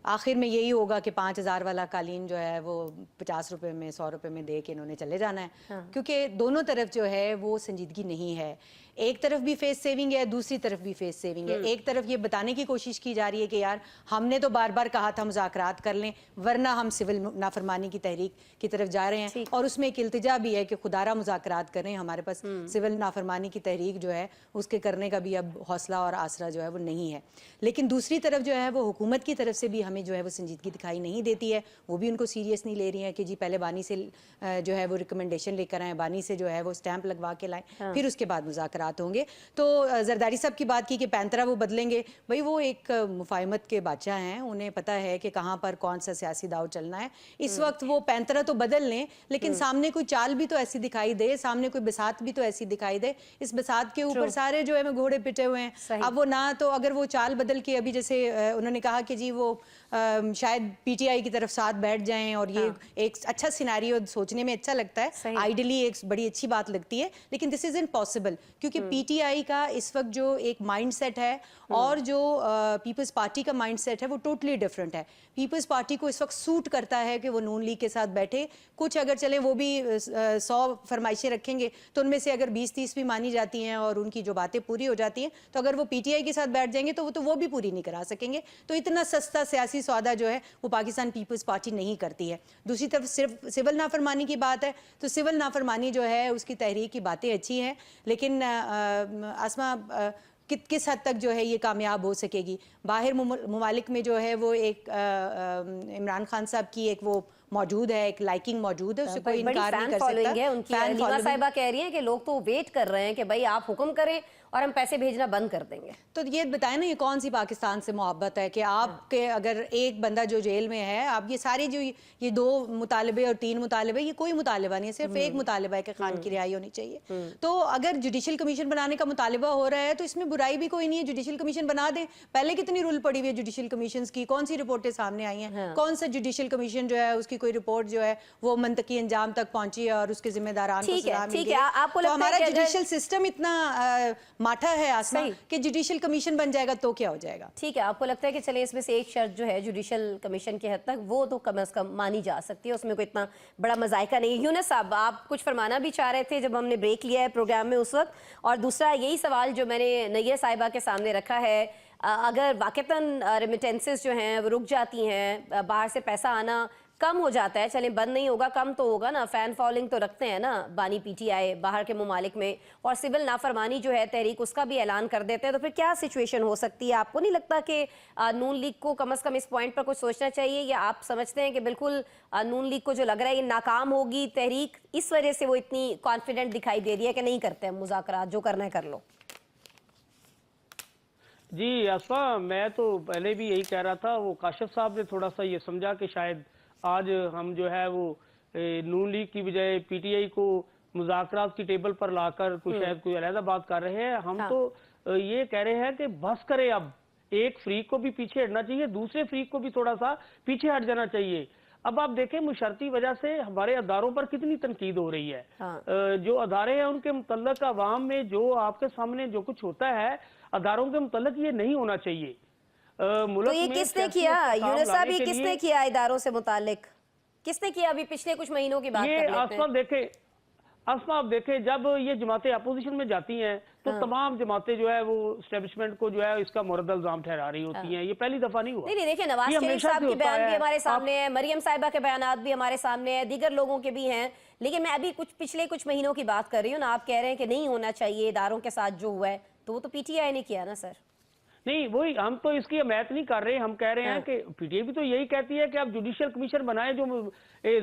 आखिर में यही होगा कि 5000 वाला कालीन जो है वो 50 रुपए में 100 रुपए में दे के इन्होंने चले जाना है। क्योंकि दोनों तरफ जो है वो संजीदगी नहीं है, एक तरफ भी फेस सेविंग है, दूसरी तरफ भी फेस सेविंग है। एक तरफ ये बताने की कोशिश की जा रही है कि यार हमने तो बार बार कहा था मुज़ाकरात कर लें वरना हम सिविल नाफरमानी की तहरीक की तरफ जा रहे हैं, और उसमें एक इल्तिजा भी है कि खुदारा मुज़ाकरात करें, हमारे पास सिविल नाफरमानी की तहरीक जो है उसके करने का भी अब हौसला और आसरा जो है वो नहीं है। लेकिन दूसरी तरफ जो है वो हुकूमत की तरफ से भी हमें जो है वो संजीदगी दिखाई नहीं देती है, वो भी उनको सीरियस नहीं ले रही है कि जी पहले बानी से जो है वो रिकमेंडेशन लेकर आएँ, बानी से जो है वो स्टैंप लगवा के लाएँ, फिर उसके बाद मुज़ाकरात होंगे। तो जरदारी साहब की बात की कि पैंतरा वो बदलेंगे, भाई वो एक मुफाहमत के बादशाह हैं, उन्हें पता है कि कहाँ पर कौन सा सियासी दाव चलना है। इस वक्त वो पैंतरा तो बदल लें, लेकिन सामने कोई चाल भी तो ऐसी दिखाई दे, सामने कोई बिसात भी तो ऐसी दिखाई दे, इस बिसात के ऊपर सारे जो है घोड़े पिटे हुए हैं। अब वो ना तो अगर वो चाल बदल के अभी जैसे उन्होंने कहा कि जी वो शायद पीटीआई की तरफ साथ बैठ जाएं, और ये एक अच्छा सिनेरियो सोचने में अच्छा लगता है, आइडियली एक बड़ी अच्छी बात लगती है, लेकिन दिस इज इम्पॉसिबल, क्योंकि पीटीआई का इस वक्त जो एक माइंडसेट है और जो पीपल्स पार्टी का माइंडसेट है वो टोटली डिफरेंट है। पीपल्स पार्टी को इस वक्त सूट करता है कि वो नून लीग के साथ बैठे, कुछ अगर चले वो भी 100 फरमाइशें रखेंगे तो उनमें से अगर 20-30 भी मानी जाती हैं और उनकी जो बातें पूरी हो जाती हैं, तो अगर वो पीटीआई के साथ बैठ जाएंगे तो वो भी पूरी नहीं करा सकेंगे। तो इतना सस्ता सियासी सियासी सौदा जो है वो पाकिस्तान पीपल्स पार्टी नहीं करती है। दूसरी तरफ सिर्फ सिविल नाफरमानी की बात है तो सिविल नाफरमानी जो है उसकी तहरीक की बातें अच्छी हैं, लेकिन आसमा किस हद तक जो है ये कामयाब हो सकेगी। बाहर ममालिक में जो है वो एक इमरान खान साहब की एक वो मौजूद है, एक लाइकिंग मौजूद है, उससे कोई इनकार नहीं कर सकता। है उनकी। लीमा साहिबा कह रही हैं कि लोग तो वेट कर रहे हैं कि भाई आप हुक्म करें और हम पैसे भेजना बंद कर देंगे। तो ये बताएं ना, ये कौन सी पाकिस्तान से मोहब्बत है कि आपके अगर एक बंदा जो जेल में है, आप ये सारे जो ये 2 मुतालबे और 3 मुतालबे, ये कोई मुतालबा नहीं है, सिर्फ एक मुतालबा है कि खान की रिहाई होनी चाहिए। तो अगर जुडिशल कमीशन बनाने का मुतालबा हो रहा है तो इसमें बुराई भी कोई नहीं है, जुडिशल कमीशन बना दें। पहले कितनी रूल पड़ी हुई है जुडिशल कमीशन की, कौन सी रिपोर्टें सामने आई हैं, कौन सा जुडिशल कमीशन जो है उसकी कोई रिपोर्ट जो है वो मंतकी अंजाम तक पहुंची है और उसके जिम्मेदारान को सजा मिल गई। आपको लगता है हमारा कि जुडिशल सिस्टम इतना माठा है आसमा कि जुडिशल कमीशन बन जाएगा तो क्या हो जाएगा। ठीक है, आपको लगता है कि चले इसमें से एक शर्त जो है जुडिशल कमीशन की हद तक वो तो कम से कम मानी जा सकती है, उसमें कोई इतना बड़ा मजायका नहीं है। यूनुस साहब, आप कुछ फरमाना भी चाह रहे थे जब हमने ब्रेक लिया है प्रोग्राम में उस वक्त, और दूसरा यही सवाल जो मैंने नैयर साहिबा के सामने रखा है, अगर वाकईतन रेमिटेंसेस जो हैं वो रुक जाती हैं, बाहर से पैसा आना कम हो जाता है, चलें बंद नहीं होगा, कम तो होगा ना, फैन फॉलोइंग तो रखते हैं ना बानी पीटीआई बाहर के ममालिक में, और सिविल नाफरमानी जो है तहरीक उसका भी ऐलान कर देते हैं, तो फिर क्या सिचुएशन हो सकती है? आपको नहीं लगता कि नून लीग को कम से कम इस पॉइंट पर कुछ सोचना चाहिए, या आप समझते हैं कि बिल्कुल नून लीग को जो लग रहा है ये नाकाम होगी तहरीक, इस वजह से वो इतनी कॉन्फिडेंट दिखाई दे रही है कि नहीं करते हम मुज़ाकरात, जो करना है कर लो? जी आसफा, मैं तो पहले भी यही कह रहा था, वो काशिफ साहब ने थोड़ा सा ये समझा कि शायद आज हम जो है वो नून लीग की बजाय पीटीआई को मुज़ाकरात की टेबल पर लाकर कोई शायद कोई अलहदा बात कर रहे हैं। हम तो ये कह रहे हैं कि बस करे, अब एक फ्रीक को भी पीछे हटना चाहिए, दूसरे फ्रीक को भी थोड़ा सा पीछे हट जाना चाहिए। अब आप देखें मुशर्ती वजह से हमारे अदारों पर कितनी तनकीद हो रही है। जो अदारे हैं उनके मुतल्लक अवाम में जो आपके सामने जो कुछ होता है अदारों के मुतल्लक ये नहीं होना चाहिए। तो ये किसने किया यूनुस साहब, ये किसने किया इदारों से मुतालिक, किसने किया? अभी पिछले कुछ महीनों की बात कर लेते हैं। आसमा आप देखें जब ये जमातें अपोजिशन में जाती हैं तो तमाम जमातें जो है वो एस्टेब्लिशमेंट को जो है इसका मुर्द इल्जाम ठहरा रही होती हैं। ये पहली दफा नहीं हुआ। नहीं देखिए, नवाज शरीफ साहब के बयान भी हमारे सामने है, मरियम साहिबा के बयान भी हमारे सामने है, दीगर लोगों के भी हैं, लेकिन मैं अभी पिछले कुछ महीनों की बात कर रही हूँ ना। आप कह रहे हैं कि नहीं होना चाहिए इदारों के साथ जो हुआ है, तो वो तो पीटीआई ने किया ना सर। नहीं, वही हम तो इसकी हमायत नहीं कर रहे, हम कह रहे हैं कि पीटीआई भी तो यही कहती है कि आप जुडिशियल कमीशन बनाए, जो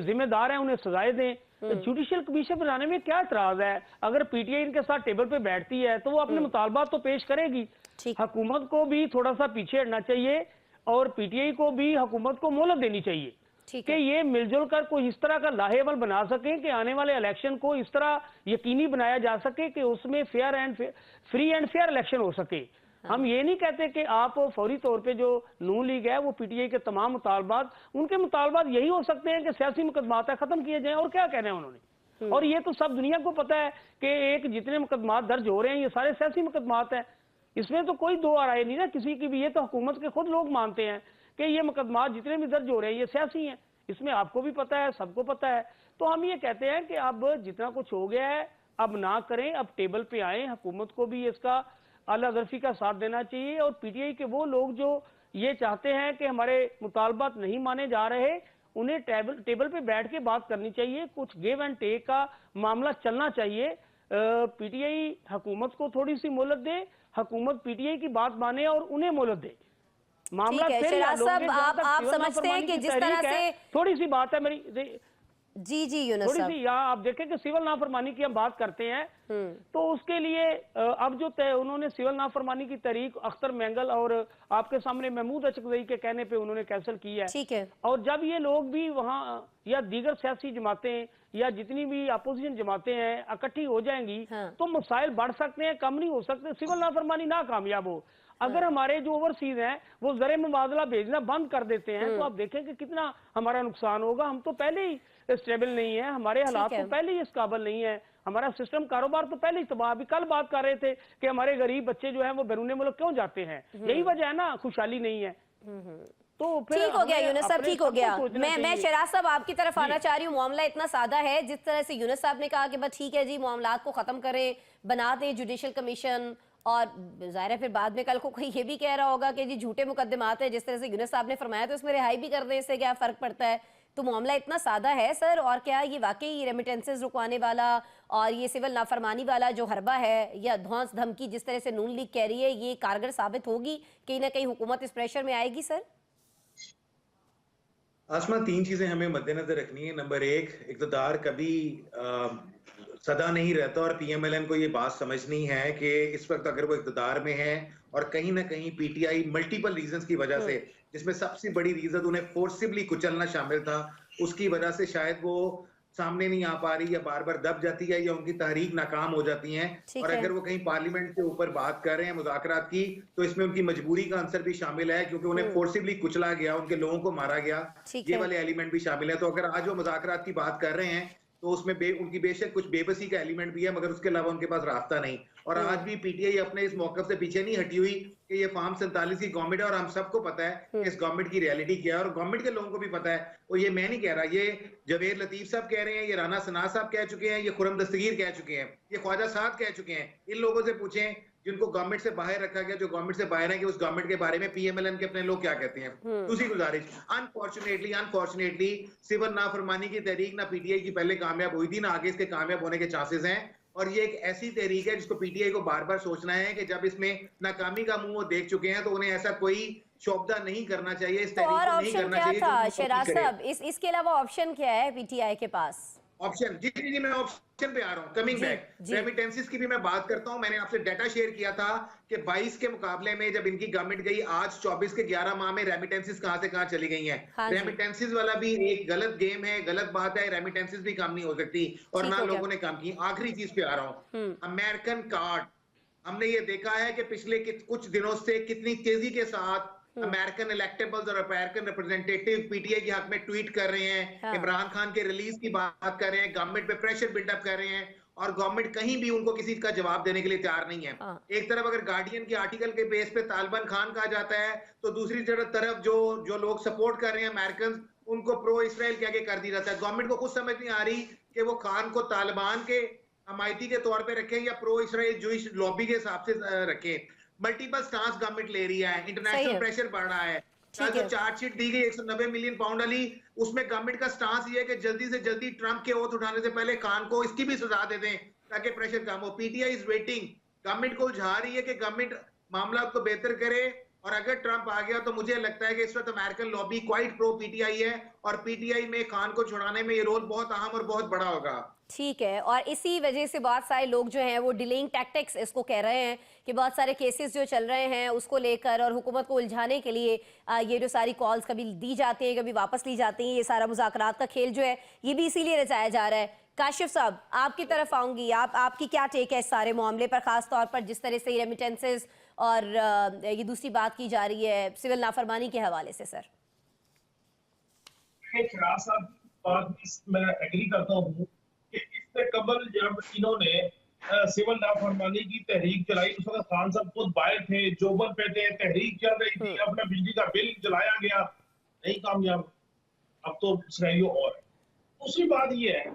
जिम्मेदार हैं उन्हें सजाएं दें। तो जुडिशियल कमीशन बनाने में क्या एतराज है? अगर पीटीआई इनके साथ टेबल पे बैठती है तो वो अपने मुतालबात तो पेश करेगी। हुकूमत को भी थोड़ा सा पीछे हटना चाहिए और पीटीआई को भी हुकूमत को मोहलत देनी चाहिए कि ये मिलजुल कर कोई इस तरह का लाहेवल बना सके कि आने वाले इलेक्शन को इस तरह यकीनी बनाया जा सके कि उसमें फ्री एंड फेयर इलेक्शन हो सके। हम ये नहीं कहते कि आप फौरी तौर पे जो नून लीग है वो पीटीआई के तमाम मुतालबात, उनके मुतालबात यही हो सकते हैं कि सियासी मुकदमात खत्म किए जाएं, और क्या कहना है उन्होंने। और ये तो सब दुनिया को पता है कि एक जितने मुकदमात दर्ज हो रहे हैं ये सारे सियासी मुकदमात हैं, इसमें तो कोई दो राय नहीं ना किसी की भी। ये तो हुकूमत के खुद लोग मानते हैं कि ये मुकदमात जितने भी दर्ज हो रहे हैं ये सियासी हैं, इसमें आपको भी पता है, सबको पता है। तो हम ये कहते हैं कि अब जितना कुछ हो गया है अब ना करें, अब टेबल पे आए, हुकूमत को भी इसका आला हज़रफी का साथ देना चाहिए, और पीटीआई के वो लोग जो ये चाहते हैं कि हमारे मुतालबात नहीं माने जा रहे, उन्हें टेबल पे बैठ के बात करनी चाहिए, कुछ गिव एंड टेक का मामला चलना चाहिए। पीटीआई हुकूमत को थोड़ी सी मोहलत दे, हुकूमत पीटीआई की बात माने और उन्हें मोहलत दे। मामला फिर आप समझते हैं कि जिस तरह से थोड़ी सी बात है मेरी जी यूनुस थोड़ी सी, यहाँ आप देखें कि सिविल नाफरमानी की हम बात करते हैं तो उसके लिए अब जो उन्होंने सिविल नाफरमानी की तहरीक अख्तर मैंगल और आपके सामने महमूद अचकज़ई के कहने पे उन्होंने कैंसिल की है। ठीक है। और जब ये लोग भी वहाँ या दीगर सियासी जमातें या जितनी भी अपोजिशन जमातें हैं इकट्ठी हो जाएंगी तो मसाइल बढ़ सकते हैं, कम नहीं हो सकते। सिविल नाफरमानी ना कामयाब हो, अगर हमारे जो ओवरसीज हैं वो ज़रे मुबादला भेजना बंद कर देते हैं तो आप देखें कि कितना हमारा नुकसान होगा। हम तो पहले ही स्टेबल नहीं है, हमारे हालात तो पहले ही इस काबिल नहीं है, हमारा सिस्टम कारोबार तो पहले ही तबाह। अभी कल बात कर रहे थे कि हमारे गरीब बच्चे जो हैं वो बैरून मुल्क क्यों जाते हैं, यही वजह है ना, खुशहाली नहीं है। तो ठीक हो गया यूनुस साहब, ठीक हो गया। मैं शराज साहब आपकी तरफ आना चाह रही हूँ। मामला इतना सादा है, जिस तरह से यूनुस साहब ने कहा कि बस ठीक है जी मामलात को खत्म करें, बना दें जुडिशियल कमीशन और जाहिर है फिर बाद में कल को कोई ये भी कह रहा होगा कि जी झूठे मुकदमात है, जिस तरह से यूनुस साहब ने फरमाया, तो इसमें रिहाई भी कर दें, इससे क्या फ़र्क पड़ता है? तो मामला इतना सादा है सर, और क्या ये वाकई रेमिटेंसेस रुकवाने वाला और ये सिविल नाफरमानी वाला जो हरबा है या धौंस धमकी जिस तरह से नून लीग कह रही है, ये कारगर साबित होगी? कहीं ना कहीं हुकूमत इस प्रेशर में आएगी सर? आसमा, 3 चीजें हमें मद्देनजर रखनी है। नंबर 1, इक़्तिदार कभी सदा नहीं रहता और पीएमएलएन को ये बात समझनी है कि इस वक्त अगर वो इक़्तिदार में है और कहीं ना कहीं पीटीआई मल्टीपल रीजंस की वजह से, जिसमें सबसे बड़ी रीजन उन्हें फोर्सिबली कुचलना शामिल था, उसकी वजह से शायद वो सामने नहीं आ पा रही या बार बार दब जाती है या उनकी तहरीक नाकाम हो जाती है। और अगर वो कहीं पार्लियामेंट के ऊपर बात कर रहे हैं मुज़ाकरात की, तो इसमें उनकी मजबूरी का आंसर भी शामिल है, क्योंकि उन्हें फोर्सिबली कुचला गया, उनके लोगों को मारा गया, ये वाले एलिमेंट भी शामिल है। तो अगर आज वो मुज़ाकरात की बात कर रहे हैं तो उसमें उनकी बेशक कुछ बेबसी का एलिमेंट भी है, मगर उसके अलावा उनके पास रास्ता नहीं। और आज भी पीटीआई अपने इस मौक़िफ़ से पीछे नहीं हटी हुई कि ये फार्म 47 की गवर्नमेंट है और हम सबको पता है कि इस गवर्नमेंट की रियलिटी क्या है और गवर्नमेंट के लोगों को भी पता है। और ये मैं नहीं कह रहा, ये जवेद लतीफ साहब कह रहे हैं, ये राना सना साहब कह चुके हैं, ये खुरम दस्तगीर कह चुके हैं, ये ख्वाजा साहब कह चुके हैं। इन लोगों से पूछें जिनको गवर्नमेंट से बाहर रखा गया, जो गवर्नमेंट से बाहर है, कि उस गवर्नमेंट के बारे में पीएमएलएन के अपने लोग क्या कहते हैं। दूसरी गुजारिश, अनफॉर्चुनेटली सिविल नाफरमानी की तहरीक ना पीटीआई की पहले कामयाब हुई थी, ना आगे इसके कामयाब होने के चांसेस हैं। और ये एक ऐसी तहरीक है जिसको पीटीआई को बार बार सोचना है कि जब इसमें नाकामी का मुंह वो देख चुके हैं, तो उन्हें ऐसा कोई शोबदा नहीं करना चाहिए, इस तहरीक को नहीं करना चाहिए। तो और ऑप्शन क्या था शहराज साहब? इसके अलावा ऑप्शन क्या है पीटीआई के पास? ऑप्शन जी मैं ऑप्शन पे आ रहा हूं, कमिंग बैक। रेमिटेंसेस की भी मैं बात करता हूं। मैंने आपसे डाटा शेयर किया था कि 22 के मुकाबले में जब इनकी गवर्नमेंट गई, आज 24 के 11 माह में रेमिटेंसेस कहां से कहां चली गई हैं। रेमिटेंसेस वाला भी एक गलत गेम है, गलत बात है। रेमिटेंसेस भी कम नहीं हो सकती और ना लोगों ने काम की। आखिरी चीज पे आ रहा हूं, अमेरिकन कार्ड। हमने ये देखा है कि पिछले कुछ दिनों से कितनी तेजी के साथ अमेरिकन इलेक्टेबल्स और अमेरिकन रिप्रेजेंटेटिव पीटीआई के हक में ट्वीट कर रहे हैं, इमरान खान के रिलीज की बात कर रहे हैं, गवर्नमेंट पे प्रेशर बिल्डअप कर रहे हैं, और गवर्नमेंट कहीं भी उनको किसी का जवाब देने के लिए तैयार नहीं है। एक तरफ अगर गार्डियन के आर्टिकल के बेस पे तालिबान खान कहा जाता है, तो दूसरी तरफ जो लोग सपोर्ट कर रहे हैं अमेरिकन, उनको प्रो इसराइल कह के कर दिया जाता है। गवर्नमेंट को खुद समझ नहीं आ रही कि वो खान को तालिबान के हमायती के तौर पर रखें या प्रो इसराइल जूइश लॉबी के हिसाब से रखें। मल्टीपल स्टांस गवर्नमेंट ले रही है, इंटरनेशनल प्रेशर बढ़ रहा है। जो चार्जशीट दी गई 190 मिलियन पाउंड वाली, उसमें गवर्नमेंट का स्टांस ये है कि जल्दी से जल्दी ट्रंप के ओथ उठाने से पहले खान को इसकी भी सजा दे दें ताकि प्रेशर कम हो। पीटीआई इज वेटिंग, गवर्नमेंट को उलझा रही है कि गवर्नमेंट मामला को बेहतर करे, और अगर ट्रंप आ गया तो मुझे लगता है कि इस वक्त American lobby quite pro PTI है और पीटीआई में खान को छुड़ाने में ये रोल बहुत अहम और बहुत बड़ा होगा। ठीक है, और इसी वजह से बहुत सारे लोग जो हैं वो डिलेइंग टैक्टिक्स इसको कह रहे हैं कि बहुत सारे केसेस जो चल रहे हैं उसको लेकर और हुकूमत को उलझाने के लिए ये जो सारी कॉल्स कभी दी जाती हैं कभी वापस ली जाती हैं, ये सारा मुज़ाकरात का खेल जो है ये भी इसीलिए रचाया जा रहा है। काशिफ साहब, आपकी तरफ आऊंगी, आपकी क्या टेक है इस सारे मामले पर, खास तौर पर जिस तरह से रेमिटेंसेस और ये दूसरी बात की जा रही है सिविल नाफरमानी के हवाले से? सर मैं एग्री करता हूँ कि इससे कबल जब इन्होंने सिविल नाफरमानी की तहरीक चलाई, उस वक्त खान साहब खुद बाहर थे, जोबन पे थे, तहरीक चल रही थी, अपना बिजली का बिल जलाया गया, नहीं कामयाब। अब तो सिनेरियो और है। दूसरी बात ये है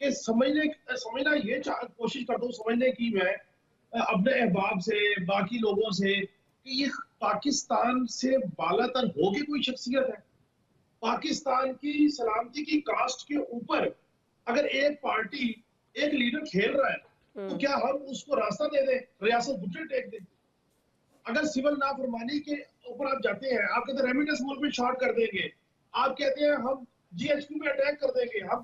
कि समझना ये कोशिश करता हूँ समझने की मैं अपने अहबाब से, बाकी लोगों से, कि ये पाकिस्तान से बालातर होगी कोई शख्सियत है? पाकिस्तान की सलामती की कास्ट के ऊपर अगर एक पार्टी, एक लीडर खेल रहा है, तो क्या हम उसको रास्ता दे दें, रियासत घुटने टेक दें? अगर सिविल नाफरमानी के ऊपर आप जाते हैं, आप कहते हैं रेमिटेंस मुल्क में शॉर्ट कर देंगे, आप कहते हैं हम जीएचक्यू में अटैक कर देंगे, हम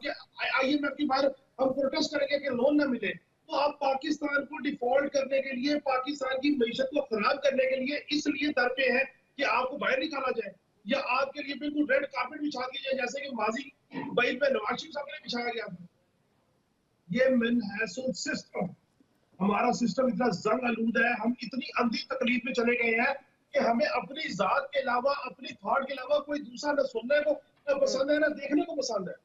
आईएमएफ की बाहर हम प्रोटेस्ट करेंगे कि लोन न मिले, तो आप पाकिस्तान को डिफॉल्ट करने के लिए, पाकिस्तान की मईशत को खराब करने के लिए इसलिए दर पे है कि आपको बाहर निकाला जाए, या आपके लिए बिल्कुल रेड कार्पेट बिछा दिया जाए जैसे कि माजी बैल में नवाज शरीफ साहब ने बिछाया गया था। ये मनहसूस सिस्टम, हमारा सिस्टम इतना जंग आलूद है, हम इतनी अंधी तकलीफ में चले गए हैं कि हमें अपनी जात के अलावा, अपनी थॉट के अलावा कोई दूसरा न सुनने को पसंद है, ना देखने को पसंद है।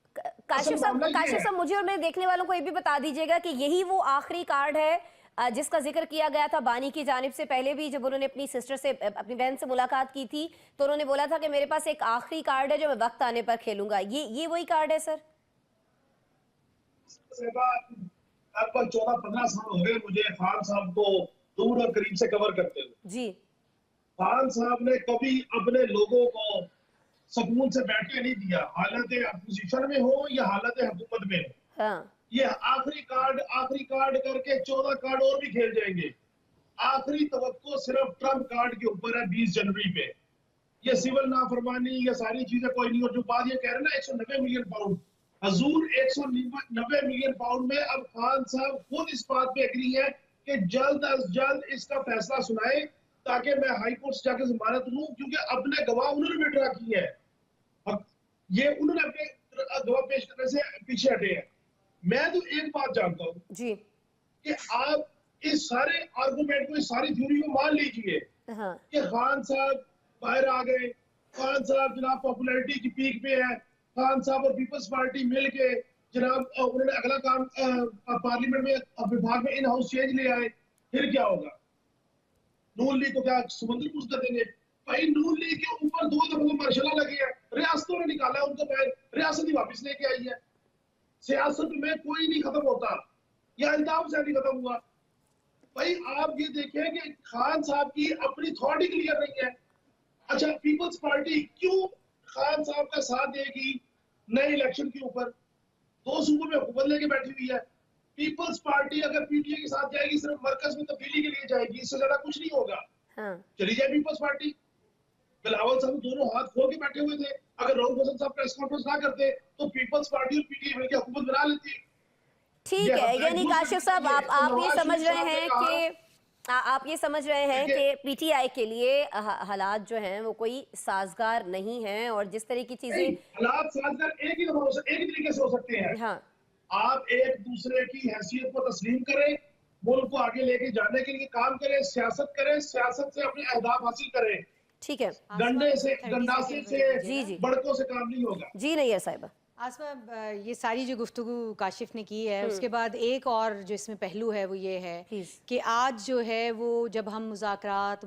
काशिफ साहब, मुझे और मेरे देखने वालों को ये भी बता दीजिएगा कि यही वो आखिरी कार्ड है जिसका जिक्र किया गया था बानी की जानिब से। पहले भी जब उन्होंने अपनी सिस्टर से, अपनी बहन से मुलाकात की थी, तो उन्होंने बोला था कि मेरे पास एक आखिरी कार्ड है जो मैं वक्त आने पर खेलूंगा। ये वही कार्ड है सर? लगभग 14-15 साल हो गए मुझे खान साहब को दूर और करीब से कवर करते हुए। जी। खान साहब ने कभी अपने लोगों को सुकून से बैठने नहीं दिया, हालत अपोजिशन में हो या हालत हुकूमत में हो। हाँ। ये आखिरी कार्ड करके 14 कार्ड और भी खेल जाएंगे। आखिरी तवक्को सिर्फ ट्रम्प कार्ड के ऊपर है 20 जनवरी पे। ये सिविल नाफरमानी, ये सारी चीजें कोई नहीं। और जो बात ये कह रहे हैं ना 190 मिलियन पाउंड, हजूर 190 मिलियन पाउंड में अब खान साहब खुद इस बात पे एग्री है कि जल्द अज जल्द इसका फैसला सुनाए ताकि मैं हाई कोर्ट से जाकर जमानत लूं, क्योंकि अपने गवाह उन्होंने विड्रॉ की है। अब ये उन्होंने अपने गवाह पेश करने से पीछे हटे हैं। मैं तो एक बात जानता हूँ जी। कि आप इस सारे आर्गुमेंट को, इस सारी थ्योरी को मान लीजिए हाँ। कि खान साहब बाहर आ गए, खान साहब जनाब पॉपुलैरिटी की पीक पे है, खान साहब और पीपल्स पार्टी मिल के जनाब उन्होंने अगला काम पार्लियामेंट में विभाग में इन हाउस चेंज ले आए, फिर क्या होगा? नून लीग को क्या समुद्र कुछ कर देंगे? भाई नून लीग के ऊपर 2 दफा मार्शल लगे हैं, रियासतों ने निकाला है उनको बाहर, रियासत ही वापस लेके आई है। सियासत में कोई नहीं खत्म होता, या अल्ताफ से नहीं खत्म हुआ। भाई आप ये देखें कि खान साहब की अपनी अथॉरिटी क्लियर नहीं है। अच्छा, पीपल्स पार्टी क्यों खान साहब का साथ देगी नए इलेक्शन के ऊपर? 2 सूबों में हुकूमत लेके बैठी हुई है। पीपल्स पार्टी अगर पीटीआई के साथ जाएगी सिर्फ मरकज में तब्दीली के लिए जाएगी, इससे ज्यादा कुछ नहीं होगा। हाँ। चली जाए पीपल्स पार्टी। बिलावल साहब दोनों हाथ खोल के बैठे हुए थे, अगर राहुल हसन साहब प्रेस कॉन्फ्रेंस ना करते तो पीपल्स पार्टी और पीटीआई मिलकर हुकूमत बना लेती। ठीक है, यानी काशिफ साहब आप ये समझ रहे हैं कि आप ये समझ रहे हैं कि पीटीआई के लिए हालात जो हैं वो कोई साजगार नहीं हैं, और जिस तरह की चीजें हालात साजगार एक ही तरीके से हो सकते हैं। हाँ। आप एक दूसरे की हैसियत को तस्लीम करें, मुल्क को आगे लेके जाने के लिए काम करें, सियासत से अपने अहदाफ हासिल करें। ठीक है। गंडासे से जी, जी। बड़कों से काम नहीं होगा। जी नहीं है साहिबा। आसमा, ये सारी जो गुफ्तगू काशिफ ने की है उसके बाद एक और जो इसमें पहलू है वो ये है कि आज जो है वो जब हम मुज़ाकरात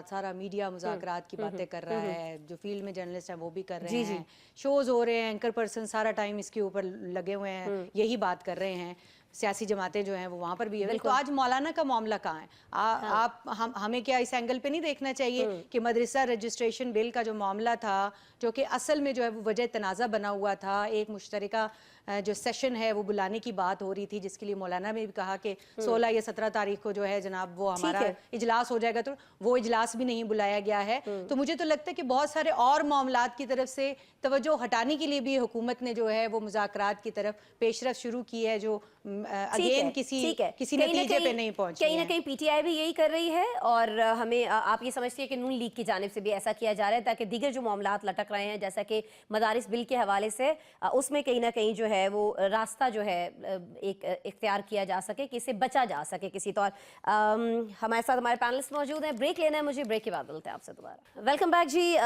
सारा मीडिया मुज़ाकरात की बातें कर रहा है, जो फील्ड में जर्नलिस्ट हैं वो भी कर रहे हैं, शोज़ हो रहे हैं, एंकर पर्सन सारा टाइम इसके ऊपर लगे हुए हैं, यही बात कर रहे हैं, सियासी जमातें जो हैं वो वहाँ पर भी है। तो आज मौलाना का मामला कहाँ है? आप हमें क्या इस एंगल पे नहीं देखना चाहिए कि मदरसा रजिस्ट्रेशन बिल का जो मामला था, जो कि असल में जो है वो वजह तनाज़ा बना हुआ था, एक मुश्तरका जो सेशन है वो बुलाने की बात हो रही थी, जिसके लिए मौलाना ने भी कहा कि 16 या 17 तारीख को जो है जनाब वो हमारा इजलास हो जाएगा, तो वो इजलास भी नहीं बुलाया गया है। तो मुझे तो लगता है कि बहुत सारे और मामलात की तरफ से तवज्जो हटाने के लिए भी हुकूमत ने जो है वो मुज़ाकरात की तरफ पेशरफ शुरू की है, जो अगेन किसी नतीजे पे नहीं पहुंची है। कहीं ना कहीं पीटीआई भी यही कर रही है, और हमें आप ये समझती है कि नून लीग की जानिब से भी ऐसा किया जा रहा है ताकि दीगर जो मामलात लटक रहे हैं जैसा कि मदारिस बिल के हवाले से, उसमें कहीं ना कहीं जो है वो रास्ता जो है एक इख्तियार किया जा सके, कि इससे बचा जा सके किसी तौर। हमारे साथ हमारे पैनलिस्ट मौजूद हैं, ब्रेक लेना है मुझे, ब्रेक के बाद मिलते हैं आपसे दोबारा। वेलकम बैक जी।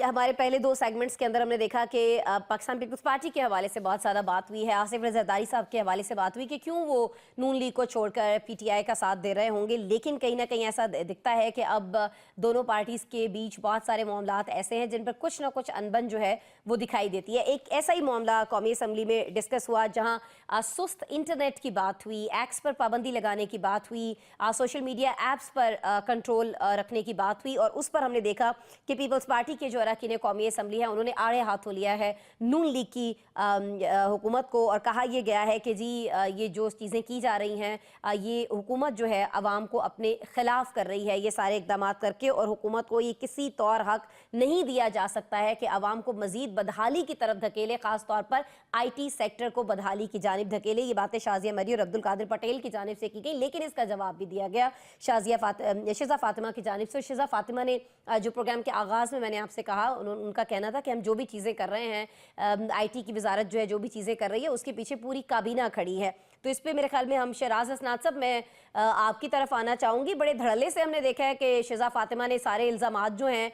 हमारे पहले 2 सेगमेंट्स के अंदर हमने देखा कि पाकिस्तान पीपल्स पार्टी के हवाले से बहुत ज़्यादा बात हुई है, आसिफ रज़ा ज़रदारी साहब के हवाले से बात हुई कि क्यों वो नून लीग को छोड़कर पीटीआई का साथ दे रहे होंगे, लेकिन कहीं ना कहीं ऐसा दिखता है कि अब दोनों पार्टीज के बीच बहुत सारे मामलात ऐसे हैं जिन पर कुछ ना कुछ अनबन जो है वो दिखाई देती है। एक ऐसा ही मामला कौमी असम्बली में डिस्कस हुआ जहां सुस्त इंटरनेट की बात हुई, एक्स पर पाबंदी लगाने की बात हुई, सोशल मीडिया एप्स पर कंट्रोल रखने की बात हुई, और उस पर हमने देखा कि पीपल्स पार्टी के जो अरकान कौमी असम्बली है उन्होंने आड़े हाथों लिया है नून लीग की हुकूमत को, और कहा यह गया है कि जी ये जो चीज़ें की जा रही हैं ये हुकूमत जो है अवाम को अपने खिलाफ कर रही है ये सारे इकदाम करके, और हुकूमत को ये किसी तौर हक नहीं दिया जा सकता है कि अवाम को मजीद बदहाली की तरफ धकेले, खास तौर पर IT सेक्टर को बदहाली की जानिब धकेले। ये बातें शाजिया मरी और अब्दुल कादिर पटेल की जानिब से की गई, लेकिन इसका जवाब भी दिया गया शिजा फातिमा की जानिब से। शिजा फातिमा ने जो प्रोग्राम के आगाज़ में मैंने आपसे कहा, उनका कहना था कि हम जो भी चीज़ें कर रहे हैं, IT की वजारत जो है जो भी चीज़ें कर रही है उसके पीछे पूरी काबीना खड़ी है। तो इस पे मेरे ख्याल में हम शहराज हसनात साहब, मैं आपकी तरफ आना चाहूँगी। बड़े धड़ल्ले से हमने देखा है कि शिजा फातिमा ने सारे इल्ज़ामात जो हैं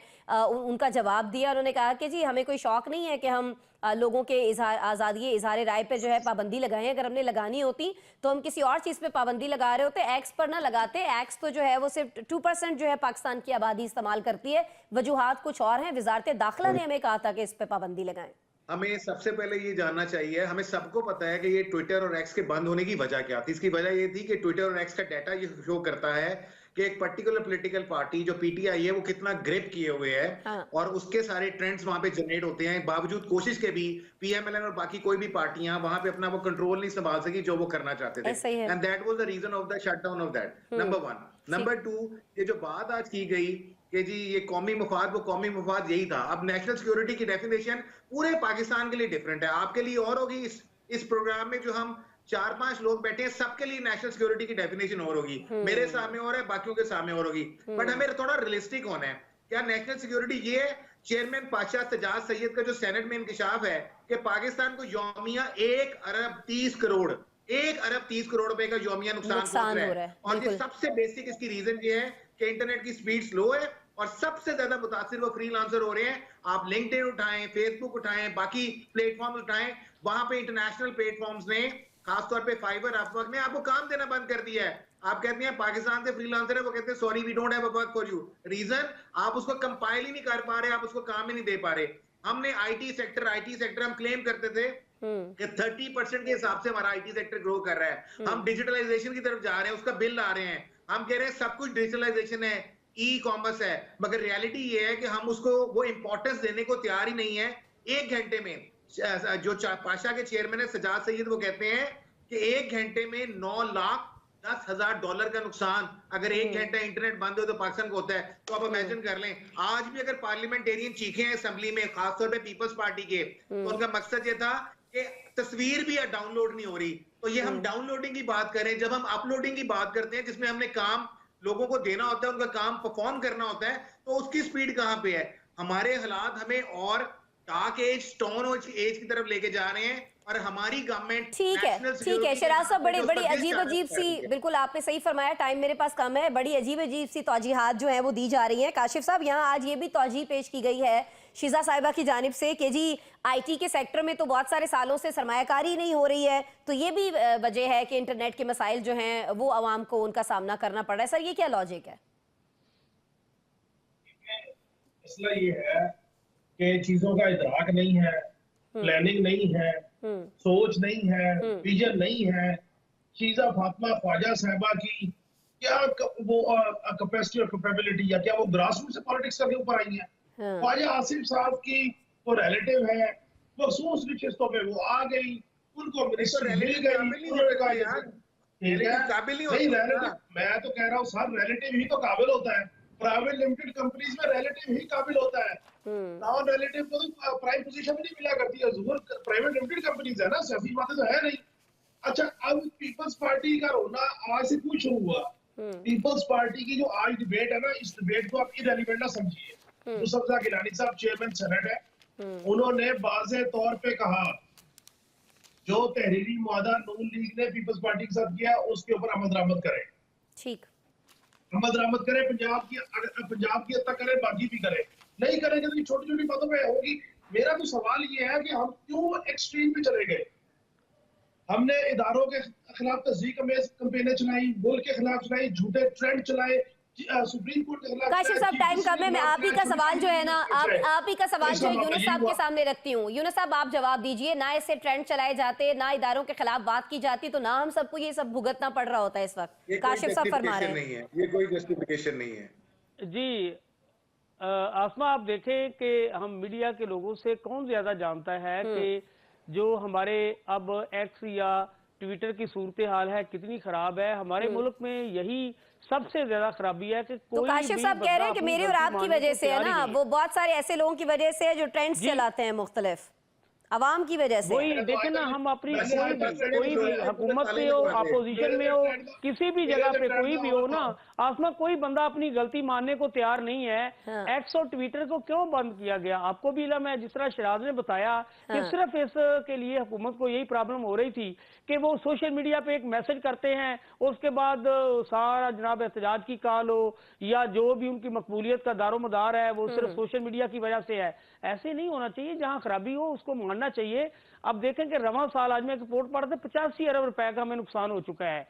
उनका जवाब दिया। उन्होंने कहा कि जी हमें कोई शौक़ नहीं है कि हम लोगों के आज़ादी इजहार राय पे जो है पाबंदी लगाएं, अगर हमने लगानी होती तो हम किसी और चीज़ पे पाबंदी लगा रहे होते, एक्स पर ना लगाते। एक्स तो जो है वो सिर्फ 2% जो है पाकिस्तान की आबादी इस्तेमाल करती है, वजूहात कुछ और हैं। वजारत दाखिला ने हमें कहा था कि इस पे पाबंदी लगाएं। हमें सबसे पहले ये जानना चाहिए, हमें सबको पता है कि ये ट्विटर और एक्स के बंद होने की वजह क्या थी। इसकी वजह ये थी कि ट्विटर और एक्स का डाटा ये शो करता है कि एक पर्टिकुलर पॉलिटिकल पार्टी जो पीटीआई है वो कितना ग्रिप किए हुए है, हाँ। और उसके सारे ट्रेंड्स वहां पे जनरेट होते हैं। बावजूद कोशिश के भी पीएमएलएन और बाकी कोई भी पार्टियां वहां पे अपना वो कंट्रोल नहीं संभाल सकी जो वो करना चाहते थे। ऐसा ही है। And that was the reason of the shutdown of that, number 1। Number 2, ये जो बात आज की गई कि जी ये कौमी मुफाद, वो कौमी मुफाद यही था। अब नेशनल सिक्योरिटी की डेफिनेशन पूरे पाकिस्तान के लिए डिफरेंट है, आपके लिए और होगी। इस प्रोग्राम में जो हम 4-5 लोग बैठे हैं सबके लिए नेशनल सिक्योरिटी की डेफिनेशन और होगी, मेरे सामने और है, बाकियों के सामने और होगी। बट हमें थोड़ा रियलिस्टिक होना है। क्या नेशनल सिक्योरिटी ये है? चेयरमैन पाशा सजाद सैयद का जो सेनेट में इंकशाफ है कि पाकिस्तान को यौमिया 1 अरब 30 करोड़ रुपए का यौमिया नुकसान पहुंच रहा है। और ये सबसे बेसिक इसकी रीजन ये है कि इंटरनेट की स्पीड स्लो है और सबसे ज्यादा मुतासिर वो फ्रीलांसर हो रहे हैं। आप लिंक्डइन उठाएं, फेसबुक उठाएं, बाकी प्लेटफॉर्म उठाएं, वहां पे इंटरनेशनल प्लेटफॉर्म्स ने, खासतौर पे फाइबर, अपवर्क ने आपको काम देना बंद कर दिया है। आप कहते हैं पाकिस्तान से फ्रीलांसर है, वो कहते हैं sorry we don't have a work for you. Reason, आप उसको कंपाइल ही नहीं कर पा रहे, आप उसको काम ही नहीं दे पा रहे। हमने आईटी सेक्टर हम क्लेम करते थे कि 30% के हिसाब से हमारा आईटी सेक्टर ग्रो कर रहा है। हम डिजिटलाइजेशन की तरफ जा रहे हैं, उसका बिल आ रहे हैं, हम कह रहे हैं सब कुछ डिजिटलाइजेशन है, ई कॉमर्स है, मगर रियलिटी ये है कि हम उसको वो इंपॉर्टेंस देने को तैयार ही नहीं है। 1 घंटे में जो पाशा के चेयरमैन है सजाद सैयद, वो कहते हैं कि 1 घंटे में $9,10,000 का नुकसान अगर 1 घंटा इंटरनेट बंद हो तो पाकिस्तान को होता है। तो आप इमेजिन कर लें, आज भी अगर पार्लियामेंटेरियन चीखे हैं असेंबली में, खासतौर पे पीपल्स पार्टी के, तो उनका मकसद ये था कि तस्वीर भी डाउनलोड नहीं हो रही। तो ये हम डाउनलोडिंग की बात करें, जब हम अपलोडिंग की बात करते हैं जिसमें हमने काम लोगों को देना होता है, उनका काम परफॉर्म करना होता है, तो उसकी स्पीड कहां पे है? हमारे हालात हमें और डार्क एज, स्टोन एज की तरफ लेके जा रहे हैं, और हमारी गवर्नमेंट ठीक है शराज साहब, बड़ी अजीब सी, बिल्कुल आपने सही फरमाया, टाइम मेरे पास कम है, बड़ी अजीब सी तौजीहात जो है वो दी जा रही हैं। काशिफ साहब, यहाँ आज ये भी तौजीह पेश की गई है शीजा साहिबा की जानिब से कि जी आईटी के सेक्टर में तो बहुत सारे सालों से सरमायाकारी नहीं हो रही है, तो ये भी वजह है कि इंटरनेट के मसाइल जो हैं वो आवाम को उनका सामना करना पड़ रहा है। सर, ये क्या लॉजिक है? मसला ये है कि चीजों का इदराक नहीं है, प्लानिंग नहीं है, सोच नहीं है, विजन नहीं है। शीजा फातिमा ख्वाजा साहिबा की क्या वो कैपेसिटी और कैपेबिलिटी, या क्या वो ग्रास रूट से पॉलिटिक्स करके ऊपर आई है? ख्वाजा आसिफ साहब की वो रिलेटिव है, मखसूस रिश्तों पे वो आ गई, उनको मिनिस्टर मिल गई, उन्होंने कहा यार मैं तो कह रहा हूँ सर, रिलेटिव ही तो काबिल होता है। प्राइवेट लिमिटेड कंपनीज में रिलेटिव ही काबिल होता है, नॉन रिलेटिव को तो प्राइम पोजीशन में नहीं मिला करती है। प्राइवेट लिमिटेड कंपनीज है ना, सभी बातें तो है नहीं। अच्छा, अब पीपल्स पार्टी का रोना आज से क्यों शुरू हुआ? पीपल्स पार्टी की जो आज डिबेट है ना, इस डिबेट को आप इरेलीवेंट ना समझिए। यूसुफ ज़ा गिलानी साहब चेयरमैन सेनेट है, उन्होंने वाज़े तौर पे कहा जो तहरीरी मुआहदा नून लीग ने पीपल्स पार्टी के साथ किया उसके ऊपर अमल दरामद करें। ठीक, अमल दरामद करें, पंजाब की हद तक करें, बाकी भी करें। नहीं करेंगे तो छोटी छोटी बातों पे होगी। मेरा तो सवाल ये है कि हम क्यों एक्सट्रीम पे चले गए? हमने इदारों के खिलाफ तस्दीक कैंपेनें चलाई, मुल्क के खिलाफ चलाई, झूठे ट्रेंड चलाए, सुप्रीम कोर्ट के खिलाफ। काशिफ साहब, टाइम कम है, मैं आप ही का सवाल जो है ना, आप ही का सवाल जो है यूनुस साहब के सामने रखती हूँ। यूनुस साहब, आप जवाब दीजिए। ना इससे ट्रेंड चलाए जाते, ना इदारों के खिलाफ बात की जाती, तो ना हम सबको ये सब भुगतना पड़ रहा होता है इस वक्त। काशिफ साहब फरमा रहे हैं, ये कोई जस्टिफिकेशन नहीं है। जी आसमा, आप देखें कि हम मीडिया के लोगों से कौन ज्यादा जानता है कि जो हमारे अब एक्स या ट्विटर की सूरत हाल है कितनी खराब है। हमारे मुल्क में यही सबसे ज्यादा खराबी है कि तो काशिफ साहब कह रहे हैं कि मेरे और आपकी वजह से है ना, वो बहुत सारे ऐसे लोगों की वजह से है जो ट्रेंड्स चलाते हैं मुख्तलिफ, अवाम की वजह से। वही देखे ना, हम अपनी कोई भी हुकूमत में हो, अपोजिशन में हो, किसी भी जगह पे कोई भी हो ना आसमा, कोई बंदा अपनी गलती मानने को तैयार नहीं है। एक्स और ट्विटर को क्यों बंद किया गया? आपको भी इल्म है, जिस तरह शराज ने बताया कि सिर्फ इसके लिए हुकूमत को यही प्रॉब्लम हो रही थी कि वो सोशल मीडिया पे एक मैसेज करते हैं, उसके बाद सारा जनाब एहतजाज की कॉल हो या जो भी उनकी मकबूलियत का दारोमदार है वो सिर्फ सोशल मीडिया की वजह से है। ऐसे नहीं होना चाहिए। जहां खराबी हो उसको मानना चाहिए। अब देखें कि रवां साल, आज मैं एक रिपोर्ट पढ़ा था, 85 अरब रुपए का हमें नुकसान हो चुका है।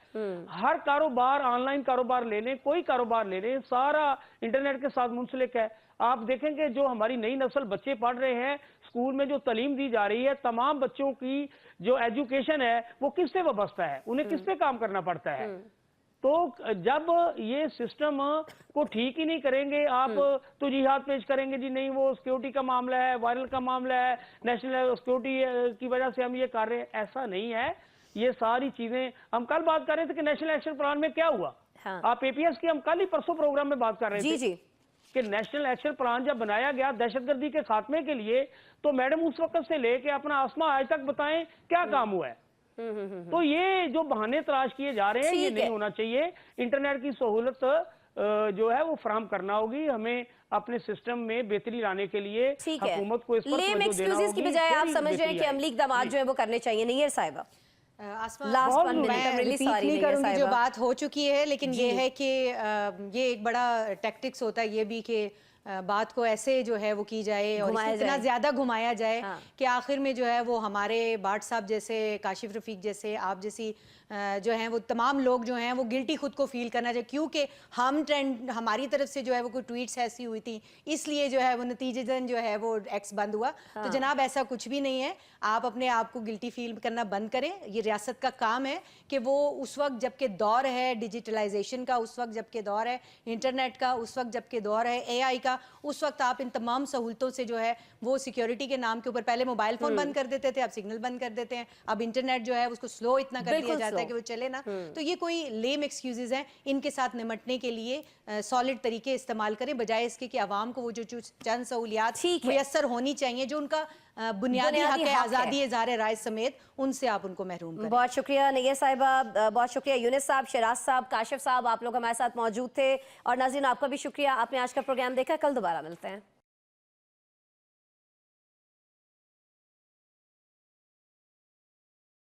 हर कारोबार, ऑनलाइन कारोबार ले लें, कोई कारोबार ले लें, सारा इंटरनेट के साथ मुंसलिक है। आप देखेंगे जो हमारी नई नस्ल बच्चे पढ़ रहे हैं स्कूल में जो तालीम दी जा रही है, तमाम बच्चों की जो एजुकेशन है वो किससे वाबस्ता है, उन्हें किस पे काम करना पड़ता है। तो जब ये सिस्टम को ठीक ही नहीं करेंगे आप, तो जिहाद पेश करेंगे जी नहीं वो सिक्योरिटी का मामला है, वायरल का मामला है, नेशनल सिक्योरिटी की वजह से हम ये कर रहे हैं, ऐसा नहीं है। ये सारी चीजें हम कल बात कर रहे थे कि नेशनल एक्शन प्लान में क्या हुआ। हाँ। आप एपीएस की हम कल ही परसों प्रोग्राम में बात कर रहे जी थे जी कि नेशनल एक्शन प्लान जब बनाया गया दहशतगर्दी के खात्मे के लिए, तो मैडम उस वक्त से लेके अपना आसमा आज तक बताएं क्या काम हुआ है। तो ये जो बहाने तलाश किए जा रहे हैं ये ठीक नहीं है। होना चाहिए। इंटरनेट की सहूलत जो है वो फराहम करना होगी, हमें अपने सिस्टम में बेहतरी लाने के लिए ठीक है। हुकूमत को इस पर लेम तवज्जो देना एक्सक्यूजेस की होगी, बजाय आप फिर समझ रहे हैं बेहतरी कि अमली आएगी। इक़दामात जो है वो करने चाहिए। नहीं साहिबा, आसमा, लास्ट बहुत 1 मिनट, मैं रियली रिपीट सॉरी नहीं करूंगी जो साहिबा। बात हो चुकी है, लेकिन ये है कि ये एक बड़ा टैक्टिक्स होता है ये भी कि बात को ऐसे जो है वो की जाए और घुमाया इसको इतना जाए। ज्यादा घुमाया जाए हाँ। कि आखिर में जो है वो हमारे भाट साहब जैसे, काशिफ रफीक जैसे, आप जैसी जो हैं वो तमाम लोग जो हैं वो गिल्टी खुद को फील करना चाहिए, क्योंकि हम ट्रेंड हमारी तरफ से जो है वो कोई ट्वीट्स ऐसी हुई थी इसलिए जो है वो नतीजतन जो है वो एक्स बंद हुआ। तो जनाब ऐसा कुछ भी नहीं है, आप अपने आप को गिल्टी फील करना बंद करें। ये रियासत का काम है कि वो उस वक्त जबकि दौर है डिजिटलाइजेशन का, उस वक्त जबकि दौर है इंटरनेट का, उस वक्त जबकि दौर है एआई का, उस वक्त आप इन तमाम सहूलतों से जो है वो सिक्योरिटी के नाम के ऊपर पहले मोबाइल फोन बंद कर देते थे, अब सिग्नल बंद कर देते हैं, अब इंटरनेट जो है उसको स्लो इतना कर दिया बिल्कुल जाता है slow। कि वो चले ना। तो ये कोई लेम एक्सक्यूजेज हैं, इनके साथ निमटने के लिए सॉलिड तरीके इस्तेमाल करें, बजाय इसके कि आवाम को वो जो चंद सहूलियात ठीक है। मुयस्सर होनी चाहिए जो उनका बुनियादी हक है, हक है। आज़ादी इज़हार राय समेत, उनसे आप उनको महरूम करें। बहुत शुक्रिया नैयर साहिबा, बहुत शुक्रिया यूनिस साहब, शराज साहब, काशिफ साहब, आप लोग हमारे साथ मौजूद थे। और नाज़रीन आपका भी शुक्रिया, आपने आज का प्रोग्राम देखा। कल दोबारा मिलते हैं।